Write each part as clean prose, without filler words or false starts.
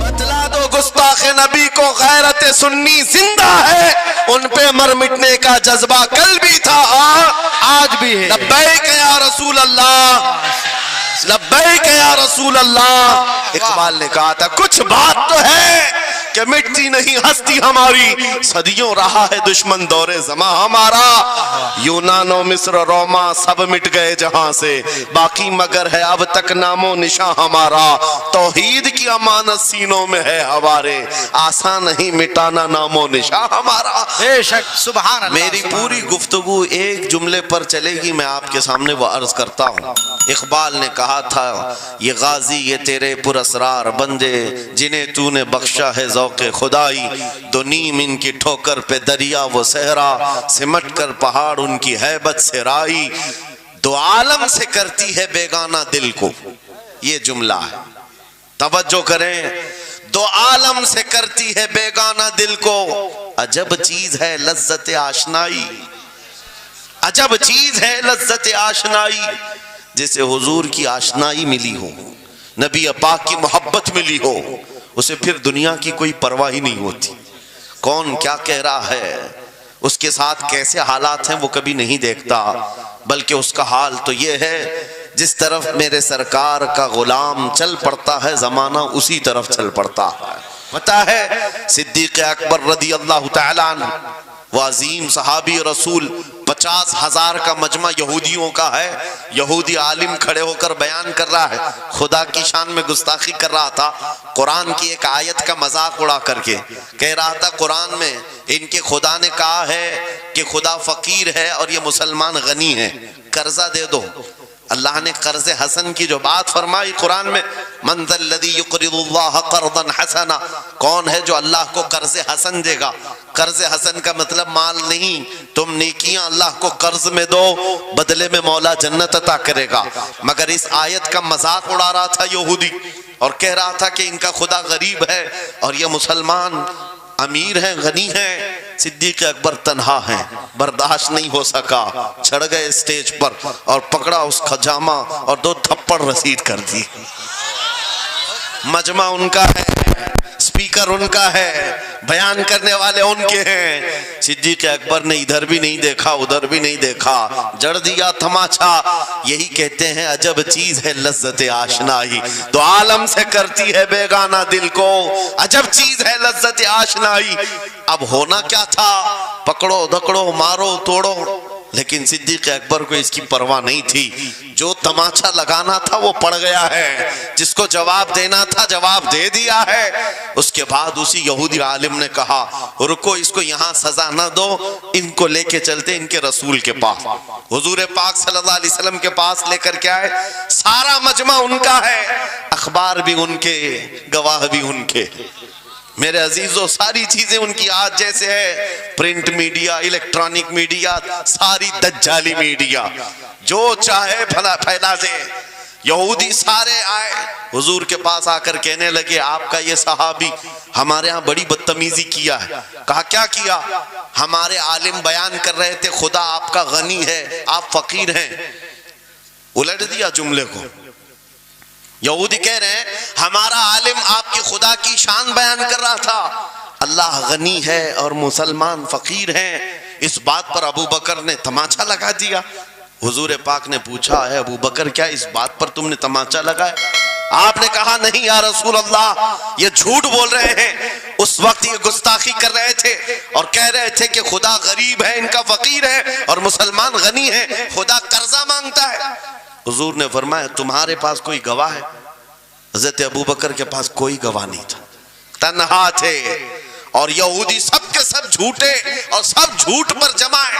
بتلا دو گستاخ نبی کو غیرت سنی زندہ ہے، ان پہ مر مٹنے کا جذبہ کل بھی تھا آج بھی ہے۔ لبیک یا رسول اللہ، لبیک یا رسول اللہ۔ اقبال نے کہا تھا کچھ بات تو ہے کہ مٹتی نہیں ہستی ہماری، صدیوں رہا ہے دشمن دور زماں ہمارا، یونان و مصر روما سب مٹ گئے جہاں سے، باقی مگر ہے اب تک نام و نشاں ہمارا، توحید کی امانت سینوں میں ہے ہمارے، آسان نہیں مٹانا نام و نشاں ہمارا۔ بے شک، سبحان اللہ۔ میری پوری گفتگو ایک جملے پر چلے گی، میں آپ کے سامنے وہ عرض کرتا ہوں۔ اقبال نے کہا تھا یہ غازی یہ تیرے پراسرار بندے جنہیں تو نے بخشا ہے ذوق خدائی، دو نیم ان کی ٹھوکر پہ دریا وہ صحرا، سمٹ کر پہاڑ ان کی ہیبت سے رائی، دو عالم سے کرتی ہے بیگانہ دل کو۔ یہ جملہ ہے، توجہ کریں، دو عالم سے کرتی ہے بیگانہ دل کو، عجب چیز ہے لذت آشنائی، عجب چیز ہے لذت آشنائی، جسے حضور کی آشنائی ملی ہو، نبی پاک کی محبت ملی ہو، اسے پھر دنیا کی کوئی پرواہ ہی نہیں ہوتی، کون کیا کہہ رہا ہے، اس کے ساتھ کیسے حالات ہیں وہ کبھی نہیں دیکھتا، بلکہ اس کا حال تو یہ ہے جس طرف میرے سرکار کا غلام چل پڑتا ہے زمانہ اسی طرف چل پڑتا ہے۔ پتہ ہے صدیق اکبر رضی اللہ تعالیٰ عنہ وہ عظیم صحابی رسول، 50,000 کا مجمع یہودیوں کا ہے، یہودی عالم کھڑے ہو کر بیان کر رہا ہے، خدا کی شان میں گستاخی کر رہا تھا، قرآن کی ایک آیت کا مذاق اڑا کر کے کہہ رہا تھا قرآن میں ان کے خدا نے کہا ہے کہ خدا فقیر ہے اور یہ مسلمان غنی ہے، قرضہ دے دو۔ اللہ نے قرض حسن کی جو بات فرمائی قرآن میں، من ذا الذی یقرض اللہ قرضا حسنا، کون ہے جو اللہ کو قرض حسن دے گا؟ قرض حسن کا مطلب مال نہیں، تم نیکیاں اللہ کو قرض میں دو، بدلے میں مولا جنت عطا کرے گا۔ مگر اس آیت کا مذاق اڑا رہا تھا یہودی اور کہہ رہا تھا کہ ان کا خدا غریب ہے اور یہ مسلمان امیر ہیں غنی ہیں۔ صدیق اکبر تنہا ہیں، برداشت نہیں ہو سکا، چڑھ گئے اسٹیج پر اور پکڑا اس خجامہ اور 2 تھپڑ رسید کر دی۔ مجمع ان کا ہے، سپیکر ان کا ہے، بیان کرنے والے ان کے ہیں، صدیق اکبر نے ادھر بھی نہیں دیکھا ادھر بھی نہیں دیکھا، جڑ دیا تماچا۔ یہی کہتے ہیں عجب چیز ہے لذت آشنائی، تو عالم سے کرتی ہے بیگانہ دل کو، عجب چیز ہے لذت آشنائی۔ اب ہونا کیا تھا، پکڑو دکڑو مارو توڑو، لیکن صدیق اکبر کو اس کی پرواہ نہیں تھی، جو تماچا لگانا تھا وہ پڑ گیا ہے، جس کو جواب دینا تھا جواب دے دیا ہے۔ اس کے بعد اسی یہودی عالم نے کہا رکو، اس کو یہاں سزا نہ دو، ان کو لے کے چلتے ان کے رسول کے پاس، حضور پاک صلی اللہ علیہ وسلم کے پاس لے کر کے آئے۔ سارا مجمع ان کا ہے، اخبار بھی ان کے، گواہ بھی ان کے، میرے عزیزو ساری چیزیں ان کی آج جیسے ہے، پرنٹ میڈیا، الیکٹرانک میڈیا، ساری دجالی میڈیا، جو چاہے پھیلا دے۔ یہودی سارے آئے حضور کے پاس آ کر کہنے لگے آپ کا یہ صحابی ہمارے ہاں بڑی بدتمیزی کیا ہے۔ کہا کیا کیا؟ ہمارے عالم بیان کر رہے تھے خدا آپ کا غنی ہے آپ فقیر ہیں، الٹ دیا جملے کو۔ یہودی کہہ رہے ہیں ہمارا عالم آپ کی خدا کی شان بیان کر رہا تھا، اللہ غنی ہے اور مسلمان فقیر ہیں، اس بات پر ابو بکر نے تماچا لگا دیا۔ حضور پاک نے پوچھا ہے ابو بکر کیا اس بات پر تم نے تماچا لگایا؟ آپ نے کہا نہیں یا رسول اللہ، یہ جھوٹ بول رہے ہیں، اس وقت یہ گستاخی کر رہے تھے اور کہہ رہے تھے کہ خدا غریب ہے ان کا فقیر ہے اور مسلمان غنی ہے، خدا قرضہ مانگتا ہے۔ حضور نے فرمایا تمہارے پاس کوئی گواہ ہے؟ حضرت ابو بکر کے پاس کوئی گواہ نہیں تھا، تنہا تھے، اور یہودی سب کے سب جھوٹے اور سب جھوٹ پر جمع ہے،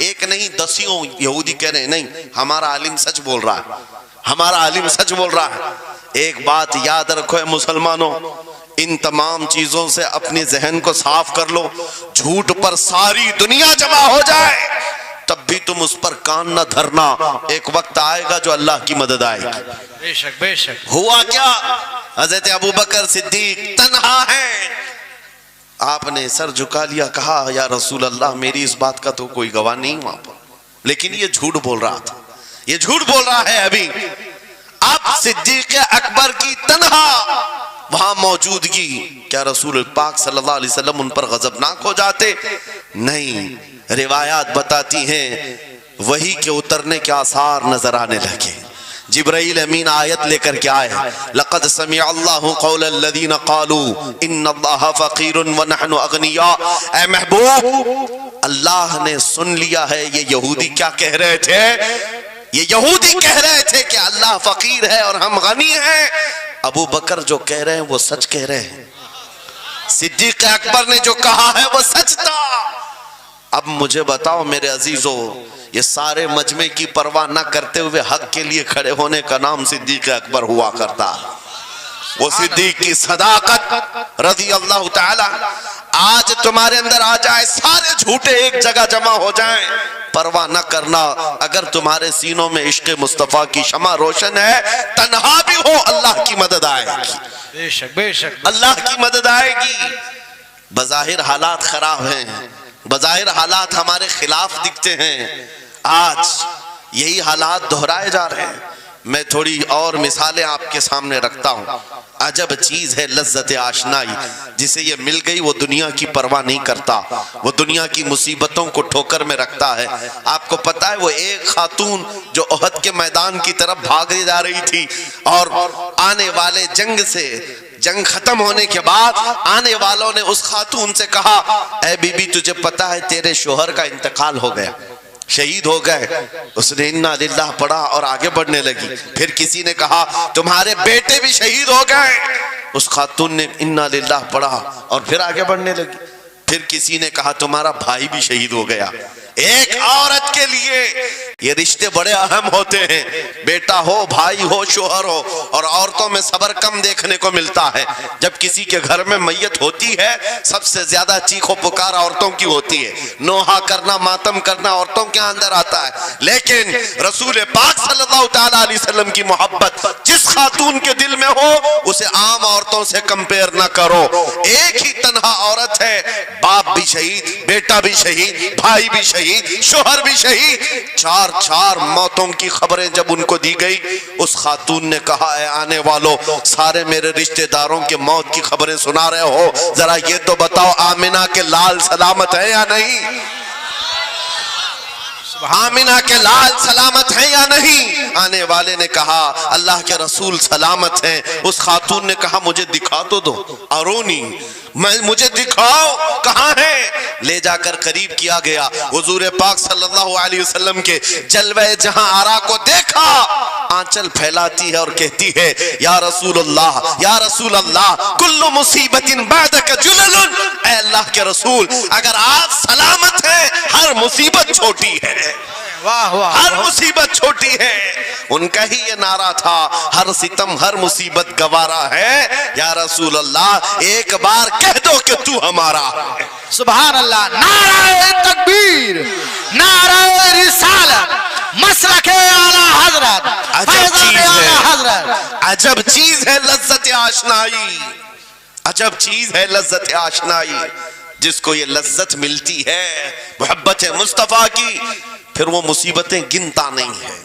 ایک نہیں دسیوں یہودی کہہ رہے ہیں نہیں ہمارا عالم سچ بول رہا ہے، ہمارا عالم سچ بول رہا ہے۔ ایک بات یاد رکھو اے مسلمانوں، ان تمام چیزوں سے اپنے ذہن کو صاف کر لو، جھوٹ پر ساری دنیا جمع ہو جائے تب بھی تم اس پر کان نہ دھرنا، ایک وقت آئے گا جو اللہ کی مدد آئے گی۔ بے شک بے شک۔ ہوا کیا؟ حضرت ابو بکر صدیق تنہا ہیں، آپ نے سر جھکا لیا، کہا یا رسول اللہ میری اس بات کا تو کوئی گواہ نہیں وہاں پر، لیکن یہ جھوٹ بول رہا تھا، یہ جھوٹ بول رہا ہے ابھی. اب صدیق اکبر کی تنہا وہاں موجودگی، کیا رسول پاک صلی اللہ علیہ وسلم ان پر غضبناک ہو جاتے؟ نہیں. روایات بتاتی ہیں وحی کے اترنے کے آثار نظر آنے لگے. جبرائیل امین آیت لے کر کے آئے، لقد سمع اللہ قول الذین قالوا ان اللہ فقیر ونحن اغنیاء. اے محبوب، اللہ نے سن لیا ہے یہ یہودی کیا کہہ رہے تھے. یہ یہودی کہہ رہے تھے کہ اللہ فقیر ہے اور ہم غنی ہیں. ابو بکر جو کہہ رہے ہیں وہ سچ کہہ رہے ہیں. صدیق اکبر نے جو کہا ہے وہ سچ تھا. اب مجھے بتاؤ میرے عزیزو، یہ سارے مجمع کی پرواہ نہ کرتے ہوئے حق کے لیے کھڑے ہونے کا نام صدیق اکبر ہوا کرتا. وہ صدیق کی صداقت رضی اللہ تعالی آج تمہارے اندر آ جائے، سارے جھوٹے ایک جگہ جمع ہو جائیں، پرواہ نہ کرنا. اگر تمہارے سینوں میں عشق مصطفیٰ کی شمع روشن ہے، تنہا بھی ہو اللہ کی مدد آئے گی. بے شک بے شک اللہ کی مدد آئے گی. بظاہر حالات خراب ہیں، بظاہر حالات ہمارے خلاف دکھتے ہیں. آج یہی حالات دہرائے جا رہے ہیں. میں تھوڑی اور مثالیں آپ کے سامنے رکھتا ہوں. عجب چیز ہے لذت آشنائی. جسے یہ مل گئی وہ دنیا کی پرواہ نہیں کرتا، وہ دنیا کی مصیبتوں کو ٹھوکر میں رکھتا ہے. آپ کو پتہ ہے وہ ایک خاتون جو احد کے میدان کی طرف بھاگے جا رہی تھی، اور آنے والے جنگ ختم ہونے کے بعد آنے والوں نے اس خاتون سے کہا، اے بی بی تجھے پتہ ہے تیرے شوہر کا انتقال ہو گیا، شہید ہو گئے. اس نے انا للہ پڑھا اور آگے بڑھنے لگی. پھر کسی نے کہا تمہارے بیٹے بھی شہید ہو گئے. اس خاتون نے انا للہ پڑھا اور پھر آگے بڑھنے لگی. پھر کسی نے کہا تمہارا بھائی بھی شہید ہو گیا. ایک عورت کے لیے یہ رشتے بڑے اہم ہوتے ہیں، بیٹا ہو، بھائی ہو، شوہر ہو. اور عورتوں میں صبر کم دیکھنے کو ملتا ہے. جب کسی کے گھر میں میت ہوتی ہے سب سے زیادہ چیخ و پکار عورتوں کی ہوتی ہے. نوحہ کرنا، ماتم کرنا عورتوں کے اندر آتا ہے. لیکن رسول پاک صلی اللہ تعالیٰ علیہ وسلم کی محبت جس خاتون کے دل میں ہو اسے عام عورتوں سے کمپیر نہ کرو. ایک ہی تنہا عورت ہے، باپ بھی شہید، بیٹا بھی شہید، بھائی بھی شہید، شوہر بھی شہید. چار موتوں کی خبریں جب ان کو دی گئی، اس خاتون نے کہا، اے آنے والوں، سارے میرے رشتہ داروں کے موت کی خبریں سنا رہے ہو، ذرا یہ تو بتاؤ آمنہ کے لال سلامت ہے یا نہیں؟ آمنہ کے لال سلامت ہیں یا نہیں؟ آنے والے نے کہا اللہ کے رسول سلامت ہیں. اس خاتون نے کہا مجھے دکھا تو دو، ارونی، مجھے دکھاؤ کہاں ہے. لے جا کر قریب کیا گیا. حضور پاک صلی اللہ علیہ وسلم کے جلوہ جہاں آرا کو دیکھا، آنچل پھیلاتی ہے اور کہتی ہے یا رسول اللہ، یا رسول اللہ، کل مصیبت بعدک جلل. اے اللہ کے رسول، اگر آپ سلامت ہیں ہر مصیبت چھوٹی ہے، واہ واہ، ہر مصیبت چھوٹی ہے. ان کا ہی یہ نعرہ تھا، ہر ستم ہر مصیبت گوارا ہے. یا رسول اللہ ایک بار کہہ دو کہ تو ہمارا. سبحان اللہ. نعرہ تکبیر، نعرہ رسالت، مسلک اعلیٰ حضرت، عجب چیز اعلیٰ ہے، حضرت. عجب چیز ہے لذت آشنائی. عجب چیز ہے لذت آشنائی. جس کو یہ لذت ملتی ہے محبت مصطفیٰ کی، پھر وہ مصیبتیں گنتا نہیں ہے،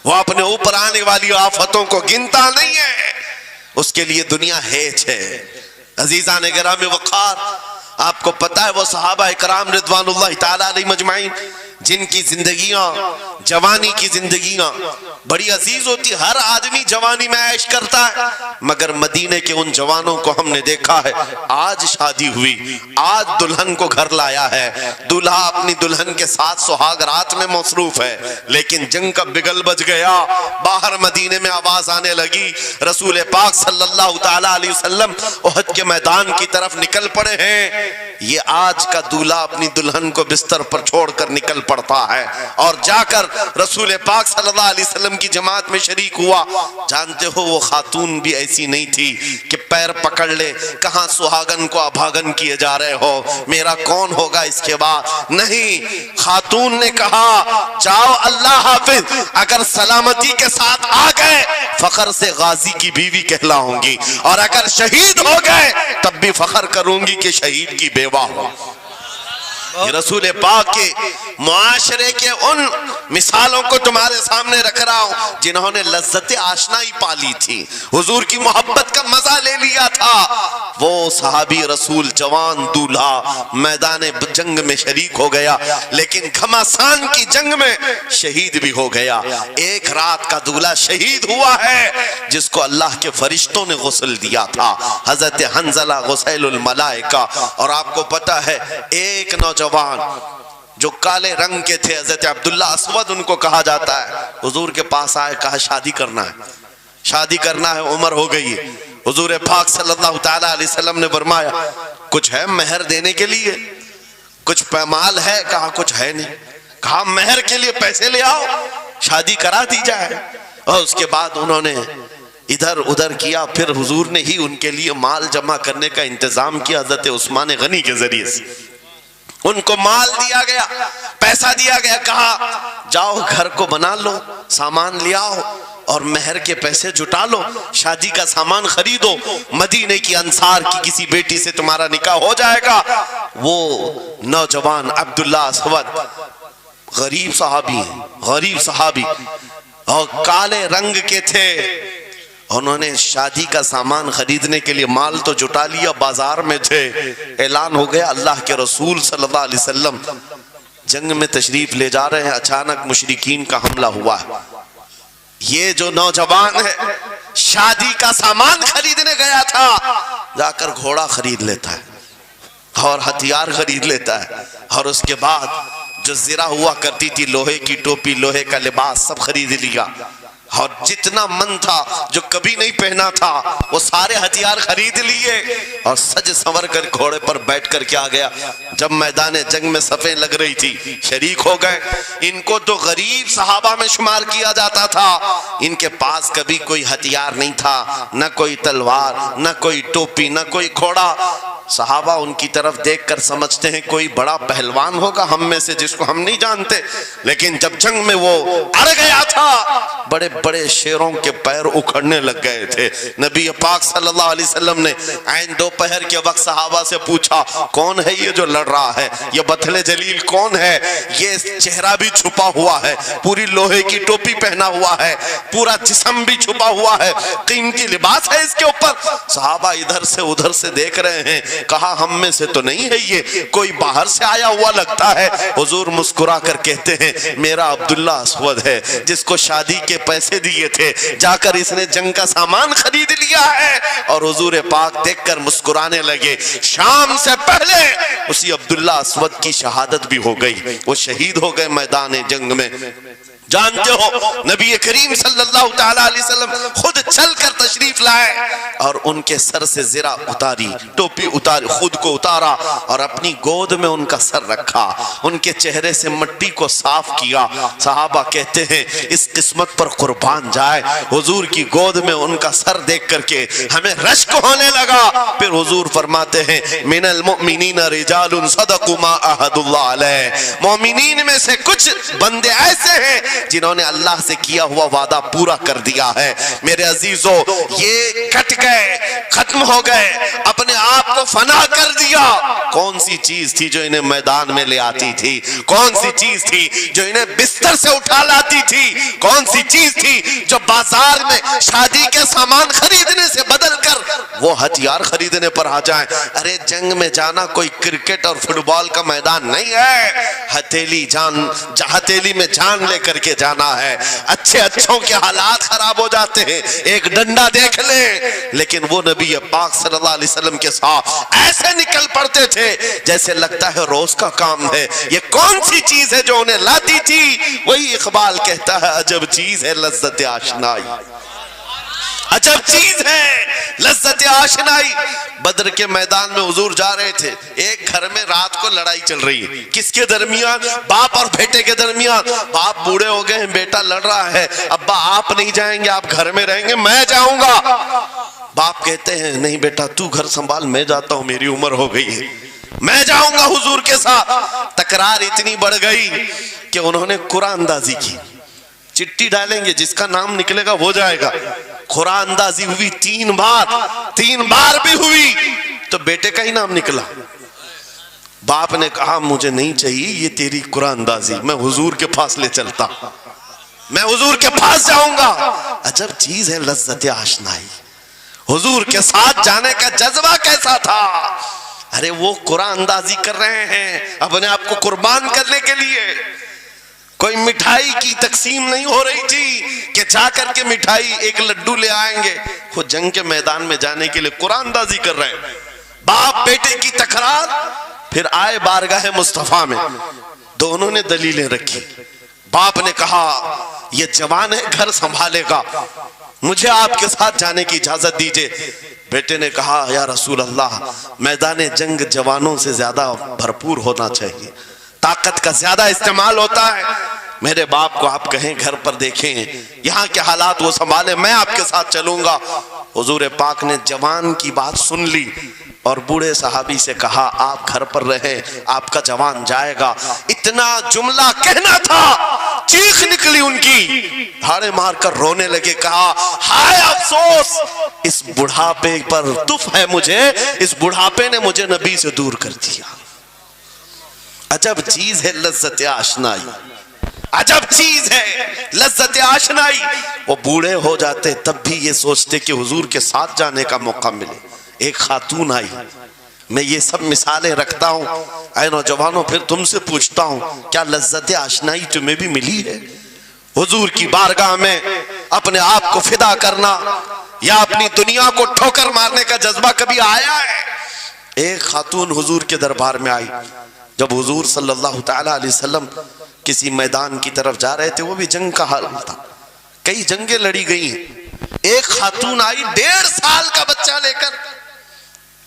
وہ اپنے اوپر آنے والی آفتوں کو گنتا نہیں ہے. اس کے لیے دنیا ہیچ ہے. عزیزان گرامی وقار، آپ کو پتہ ہے وہ صحابہ اکرام رضوان اللہ تعالیٰ علیہ مجمعین جن کی زندگیاں، جوانی کی زندگیاں بڑی عزیز ہوتی. ہر آدمی جوانی میں عیش کرتا ہے، مگر مدینے کے ان جوانوں کو ہم نے دیکھا ہے آج شادی ہوئی، آج دلہن کو گھر لایا ہے، دلہا اپنی دلہن کے ساتھ سہاگ رات میں مصروف ہے. لیکن جنگ کا بگل بج گیا، باہر مدینے میں آواز آنے لگی، رسول پاک صلی اللہ تعالیٰ علیہ وسلم احد کے میدان کی طرف نکل پڑے ہیں. یہ آج کا دولہا اپنی دلہن کو بستر پر چھوڑ کر نکل پڑتا ہے اور جا کر رسول پاک صلی اللہ علیہ وسلم کی جماعت میں شریک ہوا. جانتے ہو وہ خاتون بھی ایسی نہیں تھی کہ پیر پکڑ لے، کہاں سہاگن کو ابھاگن کیے جا رہے ہو، میرا کون ہوگا اس کے بعد. نہیں، خاتون نے کہا جاؤ اللہ حافظ، اگر سلامتی کے ساتھ آ گئے فخر سے غازی کی بیوی کہلاؤں گی، اور اگر شہید ہو گئے تب بھی فخر کروں گی کہ شہید کی بیوہ ہو. یہ رسول پاک کے معاشرے کے ان مثالوں کو تمہارے سامنے رکھ رہا ہوں جنہوں نے لذت آشنائی پالی تھی، حضور کی محبت کا مزہ لے لیا تھا۔ وہ صحابی رسول جوان دولہا میدان جنگ میں شریک ہو گیا، لیکن گھماسان کی جنگ میں شہید بھی ہو گیا۔ ایک رات کا دولہا شہید ہوا ہے جس کو اللہ کے فرشتوں نے غسل دیا تھا، حضرت حنظلہ غسیل الملائکہ۔ اور آپ کو پتا ہے ایک نوجوان جو کالے رنگ کے تھے، حضرت عبداللہ اسود ان کو کہا جاتا ہے، حضور کے پاس آئے، کہا شادی کرنا ہے، شادی کرنا ہے، عمر ہو گئی ہے۔ حضور پاک صلی اللہ تعالیٰ علیہ وسلم نے فرمایا کچھ ہے مہر دینے کے لیے، کچھ پیمال ہے؟ کہا کچھ ہے نہیں۔ کہا مہر کے لیے پیسے لے آؤ، شادی کرا دی جائے۔ اور اس کے بعد انہوں نے ادھر ادھر کیا، پھر حضور نے ہی ان کے لیے مال جمع کرنے کا انتظام کیا حضرت عثمان غنی کے ذریعے سے۔ ان کو مال دیا گیا، پیسہ دیا گیا، کہا جاؤ گھر کو بنا لو، سامان لے آؤ اور مہر کے پیسے جٹا لو، شادی کا سامان خریدو، مدینے کی انصار کی کسی بیٹی سے تمہارا نکاح ہو جائے گا۔ وہ نوجوان عبداللہ اسود غریب صحابی ہیں، غریب صحابی اور کالے رنگ کے تھے، انہوں نے شادی کا سامان خریدنے کے لیے مال تو جٹا لیا، بازار میں تھے، اعلان ہو گیا اللہ کے رسول صلی اللہ علیہ وسلم جنگ میں تشریف لے جا رہے ہیں، اچانک مشرکین کا حملہ ہوا ہے۔ یہ جو نوجوان ہے شادی کا سامان خریدنے گیا تھا، جا کر گھوڑا خرید لیتا ہے اور ہتھیار خرید لیتا ہے، اور اس کے بعد جو زرہ ہوا کرتی تھی، لوہے کی ٹوپی، لوہے کا لباس سب خرید لیا، اور جتنا من تھا جو کبھی نہیں پہنا تھا وہ سارے ہتھیار خرید لیے، اور سج سنور کر گھوڑے پر بیٹھ کر کے آ گیا۔ جب میدان جنگ میں صفیں لگ رہی تھی شریک ہو گئے۔ ان کو تو غریب صحابہ میں شمار کیا جاتا تھا، ان کے پاس کبھی کوئی ہتھیار نہیں تھا، نہ کوئی تلوار، نہ کوئی ٹوپی، نہ کوئی گھوڑا۔ صحابہ ان کی طرف دیکھ کر سمجھتے ہیں کوئی بڑا پہلوان ہوگا ہم میں سے جس کو ہم نہیں جانتے، لیکن جب جنگ میں وہ اڑ گیا تھا بڑے بڑے شیروں کے پیر اکھڑنے لگ گئے تھے۔ نبی پاک صلی اللہ علیہ وسلم نے عین دوپہر کے وقت صحابہ سے پوچھا کون ہے یہ جو لڑ رہا ہے، یہ بطل جلیل کون ہے؟ یہ چہرہ بھی چھپا ہوا ہے، پوری لوہے کی ٹوپی پہنا ہوا ہے، پورا جسم بھی چھپا ہوا ہے، قیمتی لباس ہے اس کے اوپر۔ صحابہ ادھر سے ادھر سے دیکھ رہے ہیں، کہا ہم میں سے تو نہیں ہے، یہ کوئی باہر سے آیا ہوا لگتا ہے۔ حضور مسکرا کر کہتے ہیں میرا عبداللہ اسود ہے جس کو شادی کے پیسے دیے تھے، جا کر اس نے جنگ کا سامان خرید لیا ہے۔ اور حضور پاک دیکھ کر مسکرانے لگے۔ شام سے پہلے اسی عبداللہ اسود کی شہادت بھی ہو گئی، وہ شہید ہو گئے میدان جنگ میں۔ جانتے ہو نبی کریم صلی اللہ تعالیٰ علیہ وسلم خود چل کر تشریف لائے اور ان کے سر سے زرہ اتاری، ٹوپی اتاری، خود کو اتارا اور اپنی گود میں ان کا سر رکھا، ان کے چہرے سے مٹی کو صاف کیا۔ صحابہ کہتے ہیں اس قسمت پر قربان جائے، حضور کی گود میں ان کا سر دیکھ کر کے ہمیں رشک ہونے لگا۔ پھر حضور فرماتے ہیں من المؤمنین رجال صدقوا ما عاہدوا اللہ علیہ، مومنین میں سے کچھ بندے ایسے ہیں جنہوں نے اللہ سے کیا ہوا وعدہ پورا کر دیا ہے۔ میرے عزیزو یہ کٹ گئے، ختم ہو گئے، اپنے آپ کو فنا کر دیا۔ کون سی چیز تھی جو انہیں میدان میں لے آتی تھی؟ کون سی چیز تھی جو انہیں بستر سے اٹھا لاتی تھی؟ کون سی چیز تھی جو بازار میں شادی کے سامان خریدنے سے بدل کر وہ ہتھیار خریدنے پر آ جائیں؟ ارے جنگ میں جانا کوئی کرکٹ اور فٹ بال کا میدان نہیں ہے، ہتھیلی میں جان لے کر کے جانا ہے۔ اچھے اچھوں کے حالات خراب ہو جاتے ہیں، ایک ڈنڈا دیکھ لیں، لیکن وہ نبی پاک صلی اللہ علیہ وسلم کے ساتھ ایسے نکل پڑتے تھے جیسے لگتا ہے روز کا کام ہے۔ یہ کون سی چیز ہے جو انہیں لاتی تھی؟ وہی اقبال کہتا ہے عجب چیز ہے لذت آشنائی، عجب چیز ہے لذت آشنائی۔ بدر کے میدان میں حضور جا رہے تھے، ایک گھر میں رات کو لڑائی چل رہی ہے، کس کے درمیان؟ باپ اور بیٹے کے درمیان۔ باپ بوڑھے ہو گئے ہیں، بیٹا لڑ رہا ہے، ابا آپ نہیں جائیں گے، آپ گھر میں رہیں گے، میں جاؤں گا۔ باپ کہتے ہیں نہیں بیٹا تو گھر سنبھال، میں جاتا ہوں، میری عمر ہو گئی ہے، میں جاؤں گا حضور کے ساتھ۔ تکرار اتنی بڑھ گئی کہ انہوں نے قرآن اندازی کی، چٹی ڈالیں گے جس کا نام نکلے گا وہ جائے گا۔ قرآن اندازی ہوئی تین بار بھی ہوئی تو بیٹے کا ہی نام نکلا۔ باپ نے کہا مجھے نہیں چاہیے یہ تیری قرآن اندازی، میں حضور کے پاس لے چلتا، میں حضور کے پاس جاؤں گا۔ عجب چیز ہے لذت آشنائی، حضور کے ساتھ جانے کا جذبہ کیسا تھا۔ ارے وہ قرآن اندازی کر رہے ہیں اپنے آپ کو قربان کرنے کے لیے، کوئی مٹھائی کی تقسیم نہیں ہو رہی تھی کہ جا کر کے مٹھائی ایک لڈو لے آئیں گے، وہ جنگ کے میدان میں جانے کے لیے قرآن اندازی کر رہے ہیں۔ باپ بیٹے کی تکرار، پھر آئے بارگاہ مصطفیٰ میں، دونوں نے دلیلیں رکھی۔ باپ نے کہا یہ جوان ہے گھر سنبھالے گا، مجھے آپ کے ساتھ جانے کی اجازت دیجئے۔ بیٹے نے کہا یا رسول اللہ میدان جنگ جوانوں سے زیادہ بھرپور ہونا چاہیے، طاقت کا زیادہ استعمال ہوتا ہے، میرے باپ کو آپ کہیں گھر پر دیکھیں یہاں کے حالات وہ سنبھالیں، میں آپ کے ساتھ چلوں گا۔ حضور پاک نے جوان کی بات سن لی اور بوڑھے صحابی سے کہا آپ گھر پر رہیں، آپ کا جوان جائے گا۔ اتنا جملہ کہنا تھا، چیخ نکلی ان کی، دھاڑے مار کر رونے لگے، کہا ہائے افسوس، اس بڑھاپے پر تف ہے مجھے، اس بڑھاپے نے مجھے نبی سے دور کر دیا۔ عجب چیز ہے لذت آشنائی، عجب چیز ہے لذت آشنائی۔ وہ بوڑھے ہو جاتے تب بھی یہ سوچتے کہ حضور کے ساتھ جانے کا موقع ملے۔ ایک خاتون آئی، میں یہ سب مثالیں رکھتا ہوں، اے نوجوانوں پھر تم سے پوچھتا ہوں کیا لذت آشنائی تمہیں بھی ملی ہے؟ حضور کی بارگاہ میں اپنے آپ کو فدا کرنا یا اپنی دنیا کو ٹھوکر مارنے کا جذبہ کبھی آیا ہے؟ ایک خاتون حضور کے دربار میں آئی، جب حضور صلی اللہ تعالیٰ علیہ وسلم کسی میدان کی طرف جا رہے تھے، وہ بھی جنگ کا حال تھا، کئی جنگیں لڑی گئی ہیں۔ ایک خاتون آئی 1.5 سال کا بچہ لے کر،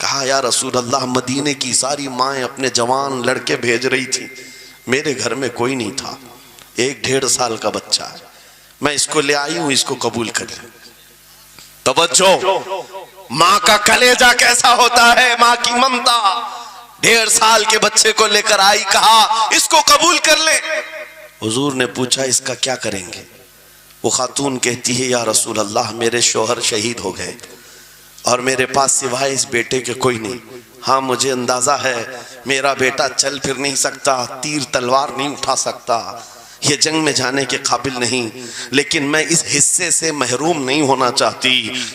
کہا یا رسول اللہ مدینے کی ساری مائیں اپنے جوان لڑکے بھیج رہی تھی، میرے گھر میں کوئی نہیں تھا، ایک 1.5 سال کا بچہ ہے، میں اس کو لے آئی ہوں، اس کو قبول کر لیں۔ توجہ، ماں کا کلیجہ کیسا ہوتا ہے، ماں کی ممتا۔ 1.5 سال کے بچے کو لے کر آئی، کہا اس کو قبول کر لیں۔ حضور نے پوچھا اس کا کیا کریں گے؟ وہ خاتون کہتی ہے یا رسول اللہ میرے شوہر شہید ہو گئے اور میرے پاس سوائے اس بیٹے کے کوئی نہیں۔ ہاں مجھے اندازہ ہے میرا بیٹا چل پھر نہیں سکتا، تیر تلوار نہیں اٹھا سکتا، یہ جنگ میں جانے کے قابل نہیں، لیکن میں اس حصے سے محروم نہیں ہونا چاہتی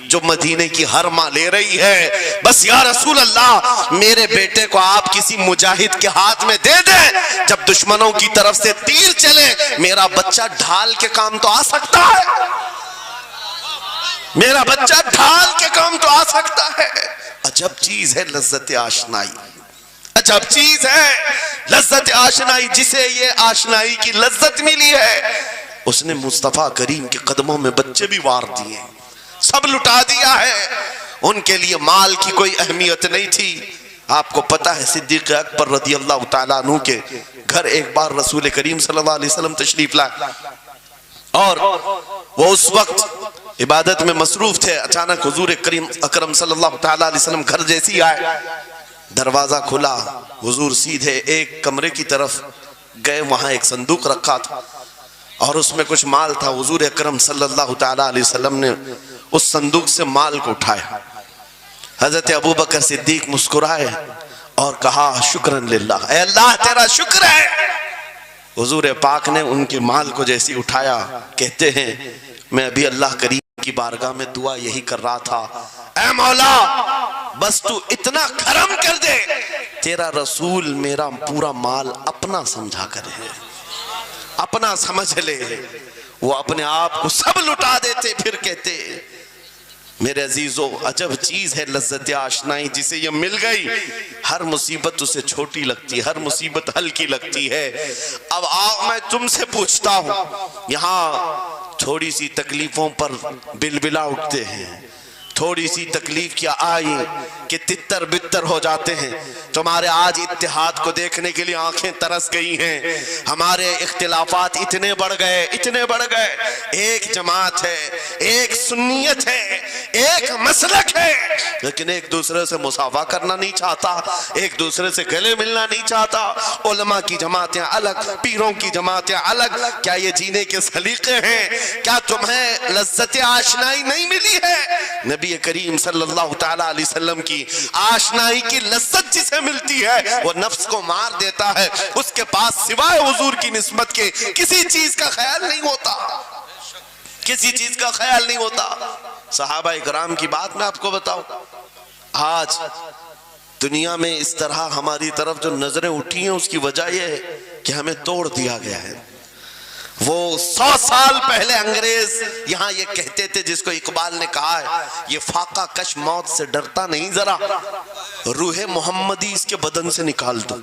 جو مدینے کی ہر ماں لے رہی ہے۔ بس یا رسول اللہ میرے بیٹے کو آپ کسی مجاہد کے ہاتھ میں دے دیں، جب دشمنوں کی طرف سے تیر چلے میرا بچہ ڈھال کے کام تو آ سکتا ہے، میرا بچہ ڈھال کے کام تو آ سکتا ہے۔ عجب چیز ہے لذت آشنائی، عجب چیز ہے لذت آشنائی۔ جسے یہ آشنائی کی لذت ملی ہے اس نے مصطفیٰ کریم کے قدموں میں بچے بھی وار دیے، سب لٹا دیا ہے۔ ان کے لیے مال کی کوئی اہمیت نہیں تھی۔ آپ کو پتہ ہے صدیق اکبر رضی اللہ تعالیٰ عنہ کے گھر ایک بار رسول کریم صلی اللہ علیہ وسلم تشریف لائے اور وہ اس وقت عبادت میں مصروف تھے، اچانک حضور کریم اکرم صلی اللہ تعالیٰ علیہ وسلم گھر جیسی آئے، دروازہ کھلا، حضور سیدھے ایک کمرے کی طرف گئے، وہاں ایک صندوق رکھا تھا اور اس میں کچھ مال تھا۔ حضور اکرم صلی اللہ تعالیٰ علیہ وسلم نے اس صندوق سے مال کو اٹھایا، حضرت ابوبکر صدیق مسکرائے اور کہا شکرن للہ، اے اللہ تیرا شکر ہے۔ حضور پاک نے ان کے مال کو جیسی اٹھایا، کہتے ہیں میں ابھی اللہ کریم کی بارگاہ میں دعا یہی کر رہا تھا، اے مولا بس تو اتنا کرم کر دے تیرا رسول میرا پورا مال اپنا سمجھا کرے، اپنا سمجھ لے۔ وہ اپنے آپ کو سب لٹا دیتے، پھر کہتے میرے عزیزو عجب چیز ہے لذت آشنائی، جسے یہ مل گئی ہر مصیبت اسے چھوٹی لگتی ہے، ہر مصیبت ہلکی لگتی ہے۔ اب آؤ میں تم سے پوچھتا ہوں، یہاں تھوڑی سی تکلیفوں پر بلبلا اٹھتے ہیں، تھوڑی سی تکلیف کیا آئی کہ تتر بتر ہو جاتے ہیں۔ تمہارے آج اتحاد کو دیکھنے کے لیے آنکھیں ترس گئی ہیں، ہمارے اختلافات اتنے بڑھ گئے، اتنے بڑھ گئے، ایک جماعت ہے، ایک سنیت ہے، ایک مسلک ہے، لیکن ایک دوسرے سے مساوا کرنا نہیں چاہتا، ایک دوسرے سے گلے ملنا نہیں چاہتا۔ علماء کی جماعتیں الگ، پیروں کی جماعتیں الگ، کیا یہ جینے کے سلیقے ہیں؟ کیا تمہیں لذت آشنائی نہیں ملی ہے؟ نبی نبی کریم صلی اللہ تعالی علیہ وسلم کی آشنائی کی لذت جسے ملتی ہے وہ نفس کو مار دیتا ہے. اس کے پاس سوائے حضور کی نسبت کے کسی چیز کا خیال نہیں ہوتا, کسی چیز کا خیال نہیں ہوتا. صحابہ کرام کی بات میں آپ کو بتاؤں, آج دنیا میں اس طرح ہماری طرف جو نظریں اٹھی ہیں اس کی وجہ یہ ہے کہ ہمیں توڑ دیا گیا ہے. وہ 100 سال پہلے انگریز یہاں یہ کہتے تھے, جس کو اقبال نے کہا ہے یہ فاقہ کش موت سے ڈرتا نہیں, ذرا روح محمدی اس کے بدن سے نکال دو.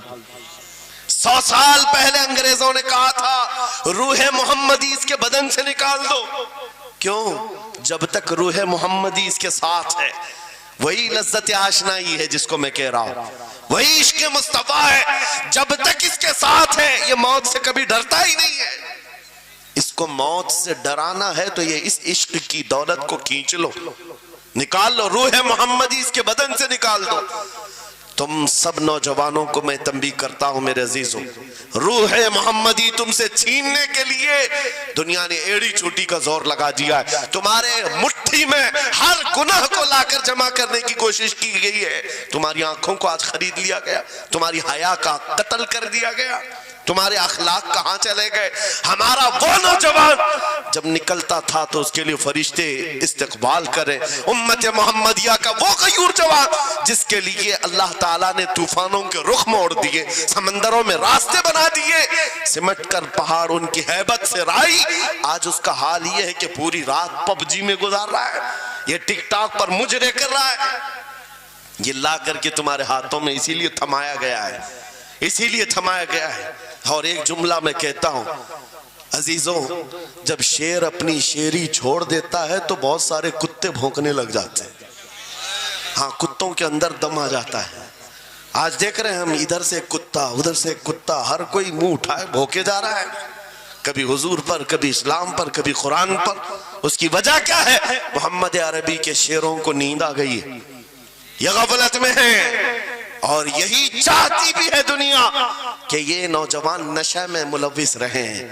100 سال پہلے انگریزوں نے کہا تھا روح محمدی اس کے بدن سے نکال دو. کیوں؟ جب تک روح محمدی اس کے ساتھ ہے وہی لذت آشنائی ہے جس کو میں کہہ رہا ہوں, وہی عشق مصطفیٰ ہے. جب تک اس کے ساتھ ہے یہ موت سے کبھی ڈرتا ہی نہیں ہے. اس کو موت سے ڈرانا ہے تو یہ اس عشق کی دولت کو کھینچ لو, نکال لو, روح محمدی اس کے بدن سے نکال دو. تم سب نوجوانوں کو میں تنبیہ کرتا ہوں میرے عزیزوں, روح محمدی تم سے چھیننے کے لیے دنیا نے ایڑی چوٹی کا زور لگا دیا ہے. تمہارے مٹھی میں ہر گناہ کو لا کر جمع کرنے کی کوشش کی گئی ہے. تمہاری آنکھوں کو آج خرید لیا گیا, تمہاری حیا کا قتل کر دیا گیا, تمہارے اخلاق کہاں چلے گئے. ہمارا وہ نوجوان جب نکلتا تھا تو اس کے لیے فرشتے استقبال کرے. امت محمدیہ کا وہ غیور جوان جس کے لیے اللہ تعالیٰ نے طوفانوں کے رخ موڑ دیے, سمندروں میں راستے بنا دیے, سمٹ کر پہاڑ ان کی ہیبت سے رائی. آج اس کا حال یہ ہے کہ پوری رات پب جی میں گزار رہا ہے, یہ ٹک ٹاک پر مجرے کر رہا ہے. یہ لا کر کے تمہارے ہاتھوں میں اسی لیے تھمایا گیا ہے, اسی لیے تھمایا گیا ہے. اور ایک جملہ میں کہتا ہوں عزیزوں, جب شیر اپنی شیری چھوڑ دیتا ہے تو بہت سارے کتے بھونکنے لگ جاتے ہیں. ہاں, کتوں کے اندر دم آ جاتا ہے. آج دیکھ رہے ہیں ہم, ادھر سے ایک کتا ادھر سے ایک کتا, ہر کوئی منہ اٹھائے بھونکے جا رہا ہے, کبھی حضور پر, کبھی اسلام پر, کبھی قرآن پر. اس کی وجہ کیا ہے؟ محمد عربی کے شیروں کو نیند آ گئی ہے, یہ غفلت میں ہے. اور یہی چاہتی بھی ہے دنیا کہ یہ نوجوان نشہ میں ملوث رہیں,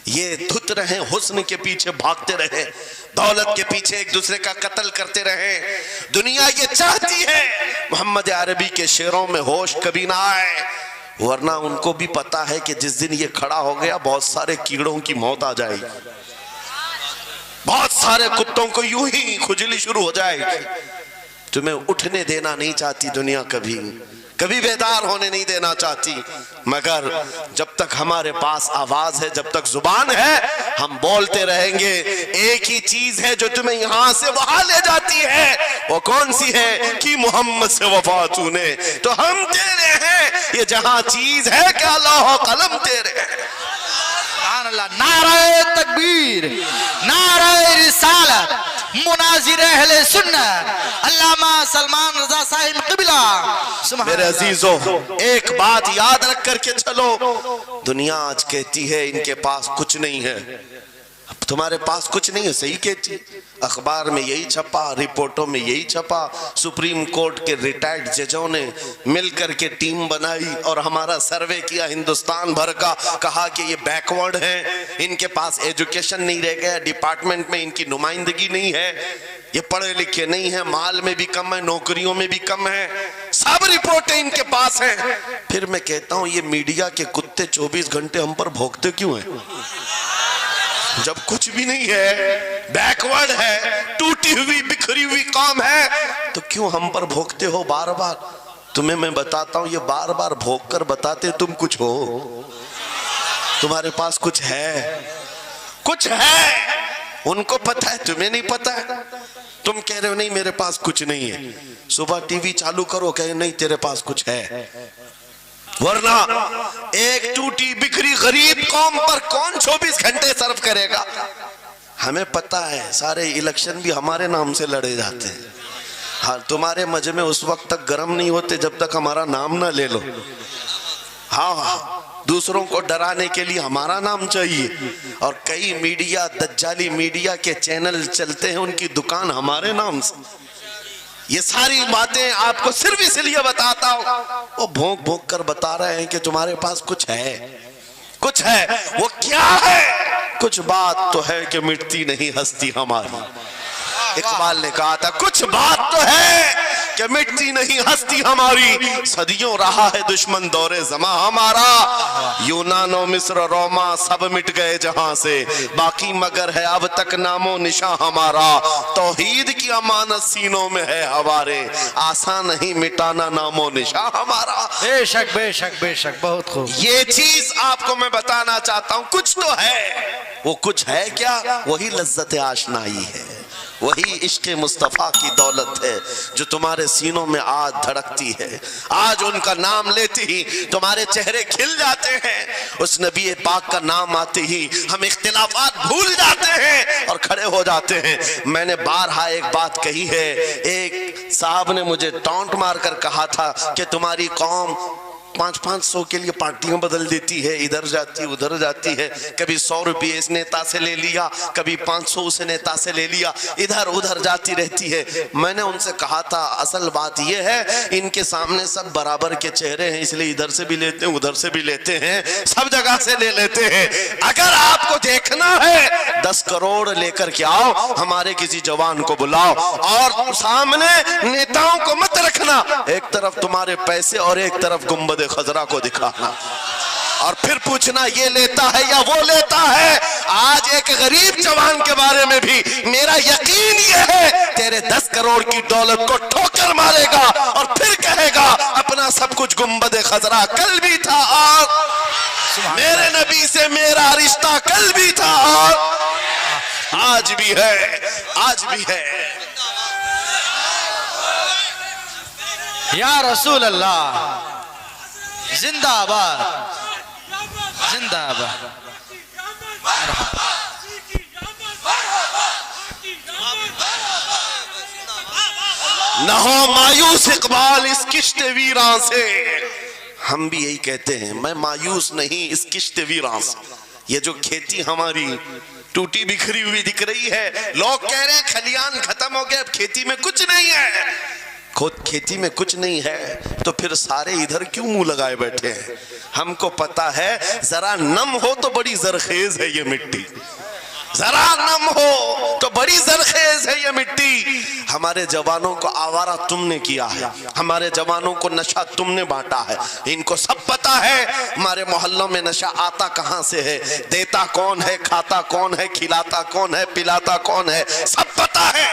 یہ دھت رہیں, حسن کے پیچھے بھاگتے رہیں, دولت کے پیچھے ایک دوسرے کا قتل کرتے رہیں. دنیا یہ چاہتی ہے محمد عربی کے شعروں میں ہوش کبھی نہ آئے, ورنہ ان کو بھی پتا ہے کہ جس دن یہ کھڑا ہو گیا بہت سارے کیڑوں کی موت آ جائے گی, بہت سارے کتوں کو یوں ہی کھجلی شروع ہو جائے گی. تمہیں اٹھنے دینا نہیں چاہتی دنیا, کبھی کبھی بیدار ہونے نہیں دینا چاہتی, مگر جب تک ہمارے پاس آواز ہے, جب تک زبان ہے, ہم بولتے رہیں گے. ایک ہی چیز ہے جو تمہیں یہاں سے وہاں لے جاتی ہے, وہ کون سی ہے؟ کہ محمد سے وفا تو نے, تو ہم تیرے ہیں. یہ جہاں چیز ہے کہ لوح و قلم تیرے ہیں. سبحان اللہ. نعرہ تکبیر, نعرہ رسالت, مناظر اہل سنت, علامہ سلمان رضا صاحب قبلہ. میرے عزیزوں, ایک بات یاد رکھ کر کے چلو, دنیا آج کہتی ہے ان کے پاس کچھ نہیں ہے. اب تمہارے پاس کچھ نہیں ہے, صحیح کہتی, اخبار میں یہی چھپا, رپورٹوں میں یہی چھپا. سپریم کورٹ کے ریٹائرڈ ججوں نے مل کر کے ٹیم بنائی اور ہمارا سروے کیا ہندوستان بھر کا, کہا کہ یہ بیکورڈ ہیں, ان کے پاس ایجوکیشن نہیں رہ گیا, ڈپارٹمنٹ میں ان کی نمائندگی نہیں ہے, یہ پڑھے لکھے نہیں ہیں, مال میں بھی کم ہے, نوکریوں میں بھی کم ہے, سب رپورٹیں ان کے پاس ہیں. پھر میں کہتا ہوں یہ میڈیا کے کتے 24 گھنٹے ہم پر بھونکتے کیوں ہیں؟ جب کچھ بھی نہیں ہے, بیکورڈ ہے, ٹوٹی ہوئی بکھری ہوئی قوم ہے, تو کیوں ہم پر بھونکتے ہو بار بار؟ تمہیں میں بتاتا ہوں, یہ بار بار بھونک کر بتاتے تم کچھ ہو, تمہارے پاس کچھ ہے, کچھ ہے. ان کو پتا ہے, تمہیں نہیں پتا ہے. تم کہہ رہے ہو نہیں میرے پاس کچھ نہیں ہے, صبح ٹی وی چالو کرو, کہے نہیں تیرے پاس کچھ ہے. ورنہ ایک ٹوٹی بکھری غریب قوم پر کون 24 گھنٹے صرف کرے گا؟ ہمیں پتا ہے سارے الیکشن بھی ہمارے نام سے لڑے جاتے ہیں. ہاں, تمہارے مجمع اس وقت تک گرم نہیں ہوتے جب تک ہمارا نام نہ لے لو. ہاں, دوسروں کو ڈرانے کے لیے ہمارا نام چاہیے, اور کئی میڈیا, دجالی میڈیا کے چینل چلتے ہیں, ان کی دکان ہمارے نام سے. یہ ساری باتیں آپ کو صرف اس لیے بتاتا ہوں, وہ بھونک بھونک کر بتا رہے ہیں کہ تمہارے پاس کچھ ہے, کچھ ہے. وہ کیا ہے؟ کچھ بات تو ہے کہ مٹتی نہیں ہستی ہماری, اقبال نے کہا تھا کچھ بات تو ہے کہ مٹتی نہیں ہستی ہماری, صدیوں رہا ہے دشمن دور زماں ہمارا, یونان و مصر روما سب مٹ گئے جہاں سے, باقی مگر ہے اب تک نام و نشاں ہمارا, توحید کی امانت سینوں میں ہے ہمارے, آسان نہیں مٹانا نام و نشاں ہمارا. بے شک بے شک بے شک, بہت خوب. یہ چیز آپ کو میں بتانا چاہتا ہوں, کچھ تو ہے. وہ کچھ ہے کیا؟ وہی لذت آشنائی ہے, وہی عشق مصطفیٰ کی دولت ہے جو تمہارے سینوں میں آج دھڑکتی ہے. آج ان کا نام لیتے ہی تمہارے چہرے کھل جاتے ہیں, اس نبی پاک کا نام آتے ہی ہم اختلافات بھول جاتے ہیں اور کھڑے ہو جاتے ہیں. میں نے بارہا ایک بات کہی ہے, ایک صاحب نے مجھے ٹونٹ مار کر کہا تھا کہ تمہاری قوم 500 کے لیے پارٹیاں بدل دیتی ہے, ادھر جاتی ادھر جاتی ہے, کبھی 100 روپے اس نیتا سے لے لیا, کبھی 500 اس نیتا سے لے لیا, ادھر ادھر جاتی رہتی ہے. میں نے ان سے کہا تھا اصل بات یہ ہے ان کے سامنے سب برابر کے چہرے ہیں, اس لیے ادھر سے بھی لیتے ہیں ادھر سے بھی لیتے ہیں, سب جگہ سے لے لیتے ہیں. اگر آپ کو دیکھنا ہے 10 کروڑ لے کر کے آؤ, ہمارے کسی جوان کو بلاؤ اور سامنے نیتاؤں کو مت رکھنا, ایک طرف تمہارے پیسے اور ایک طرف گنبد خضرا کو دکھانا, اور پھر پوچھنا یہ لیتا ہے یا وہ لیتا ہے. آج ایک غریب جوان کے بارے میں بھی میرا یقین یہ ہے تیرے 10 کروڑ کی دولت کو ٹھوکر مارے گا اور پھر کہے گا اپنا سب کچھ گنبد خضرا کل بھی تھا اور میرے نبی سے میرا رشتہ کل بھی تھا اور آج بھی ہے, آج بھی ہے. یا رسول اللہ زندہ آباد, زندہ آباد. نہ ہو مایوس اقبال اس کشت ویراں سے, ہم بھی یہی کہتے ہیں میں مایوس نہیں اس کشت ویراں سے. یہ جو کھیتی ہماری ٹوٹی بکھری ہوئی دکھ رہی ہے, لوگ کہہ رہے ہیں کھلیان ختم ہو گئے, اب کھیتی میں کچھ نہیں ہے. خود کھیتی میں کچھ نہیں ہے تو پھر سارے ادھر کیوں منہ لگائے بیٹھے ہیں؟ ہم کو پتا ہے ذرا نم ہو تو بڑی زرخیز ہے یہ مٹی, ذرا نم ہو تو بڑی زرخیز ہے یہ مٹی. ہمارے جوانوں کو آوارہ تم نے کیا ہے, ہمارے جوانوں کو نشہ تم نے بانٹا ہے, ان کو سب پتا ہے ہمارے محلوں میں نشہ آتا کہاں سے ہے, دیتا کون ہے, کھاتا کون ہے, کھلاتا کون ہے, پلاتا کون ہے, سب پتا ہے.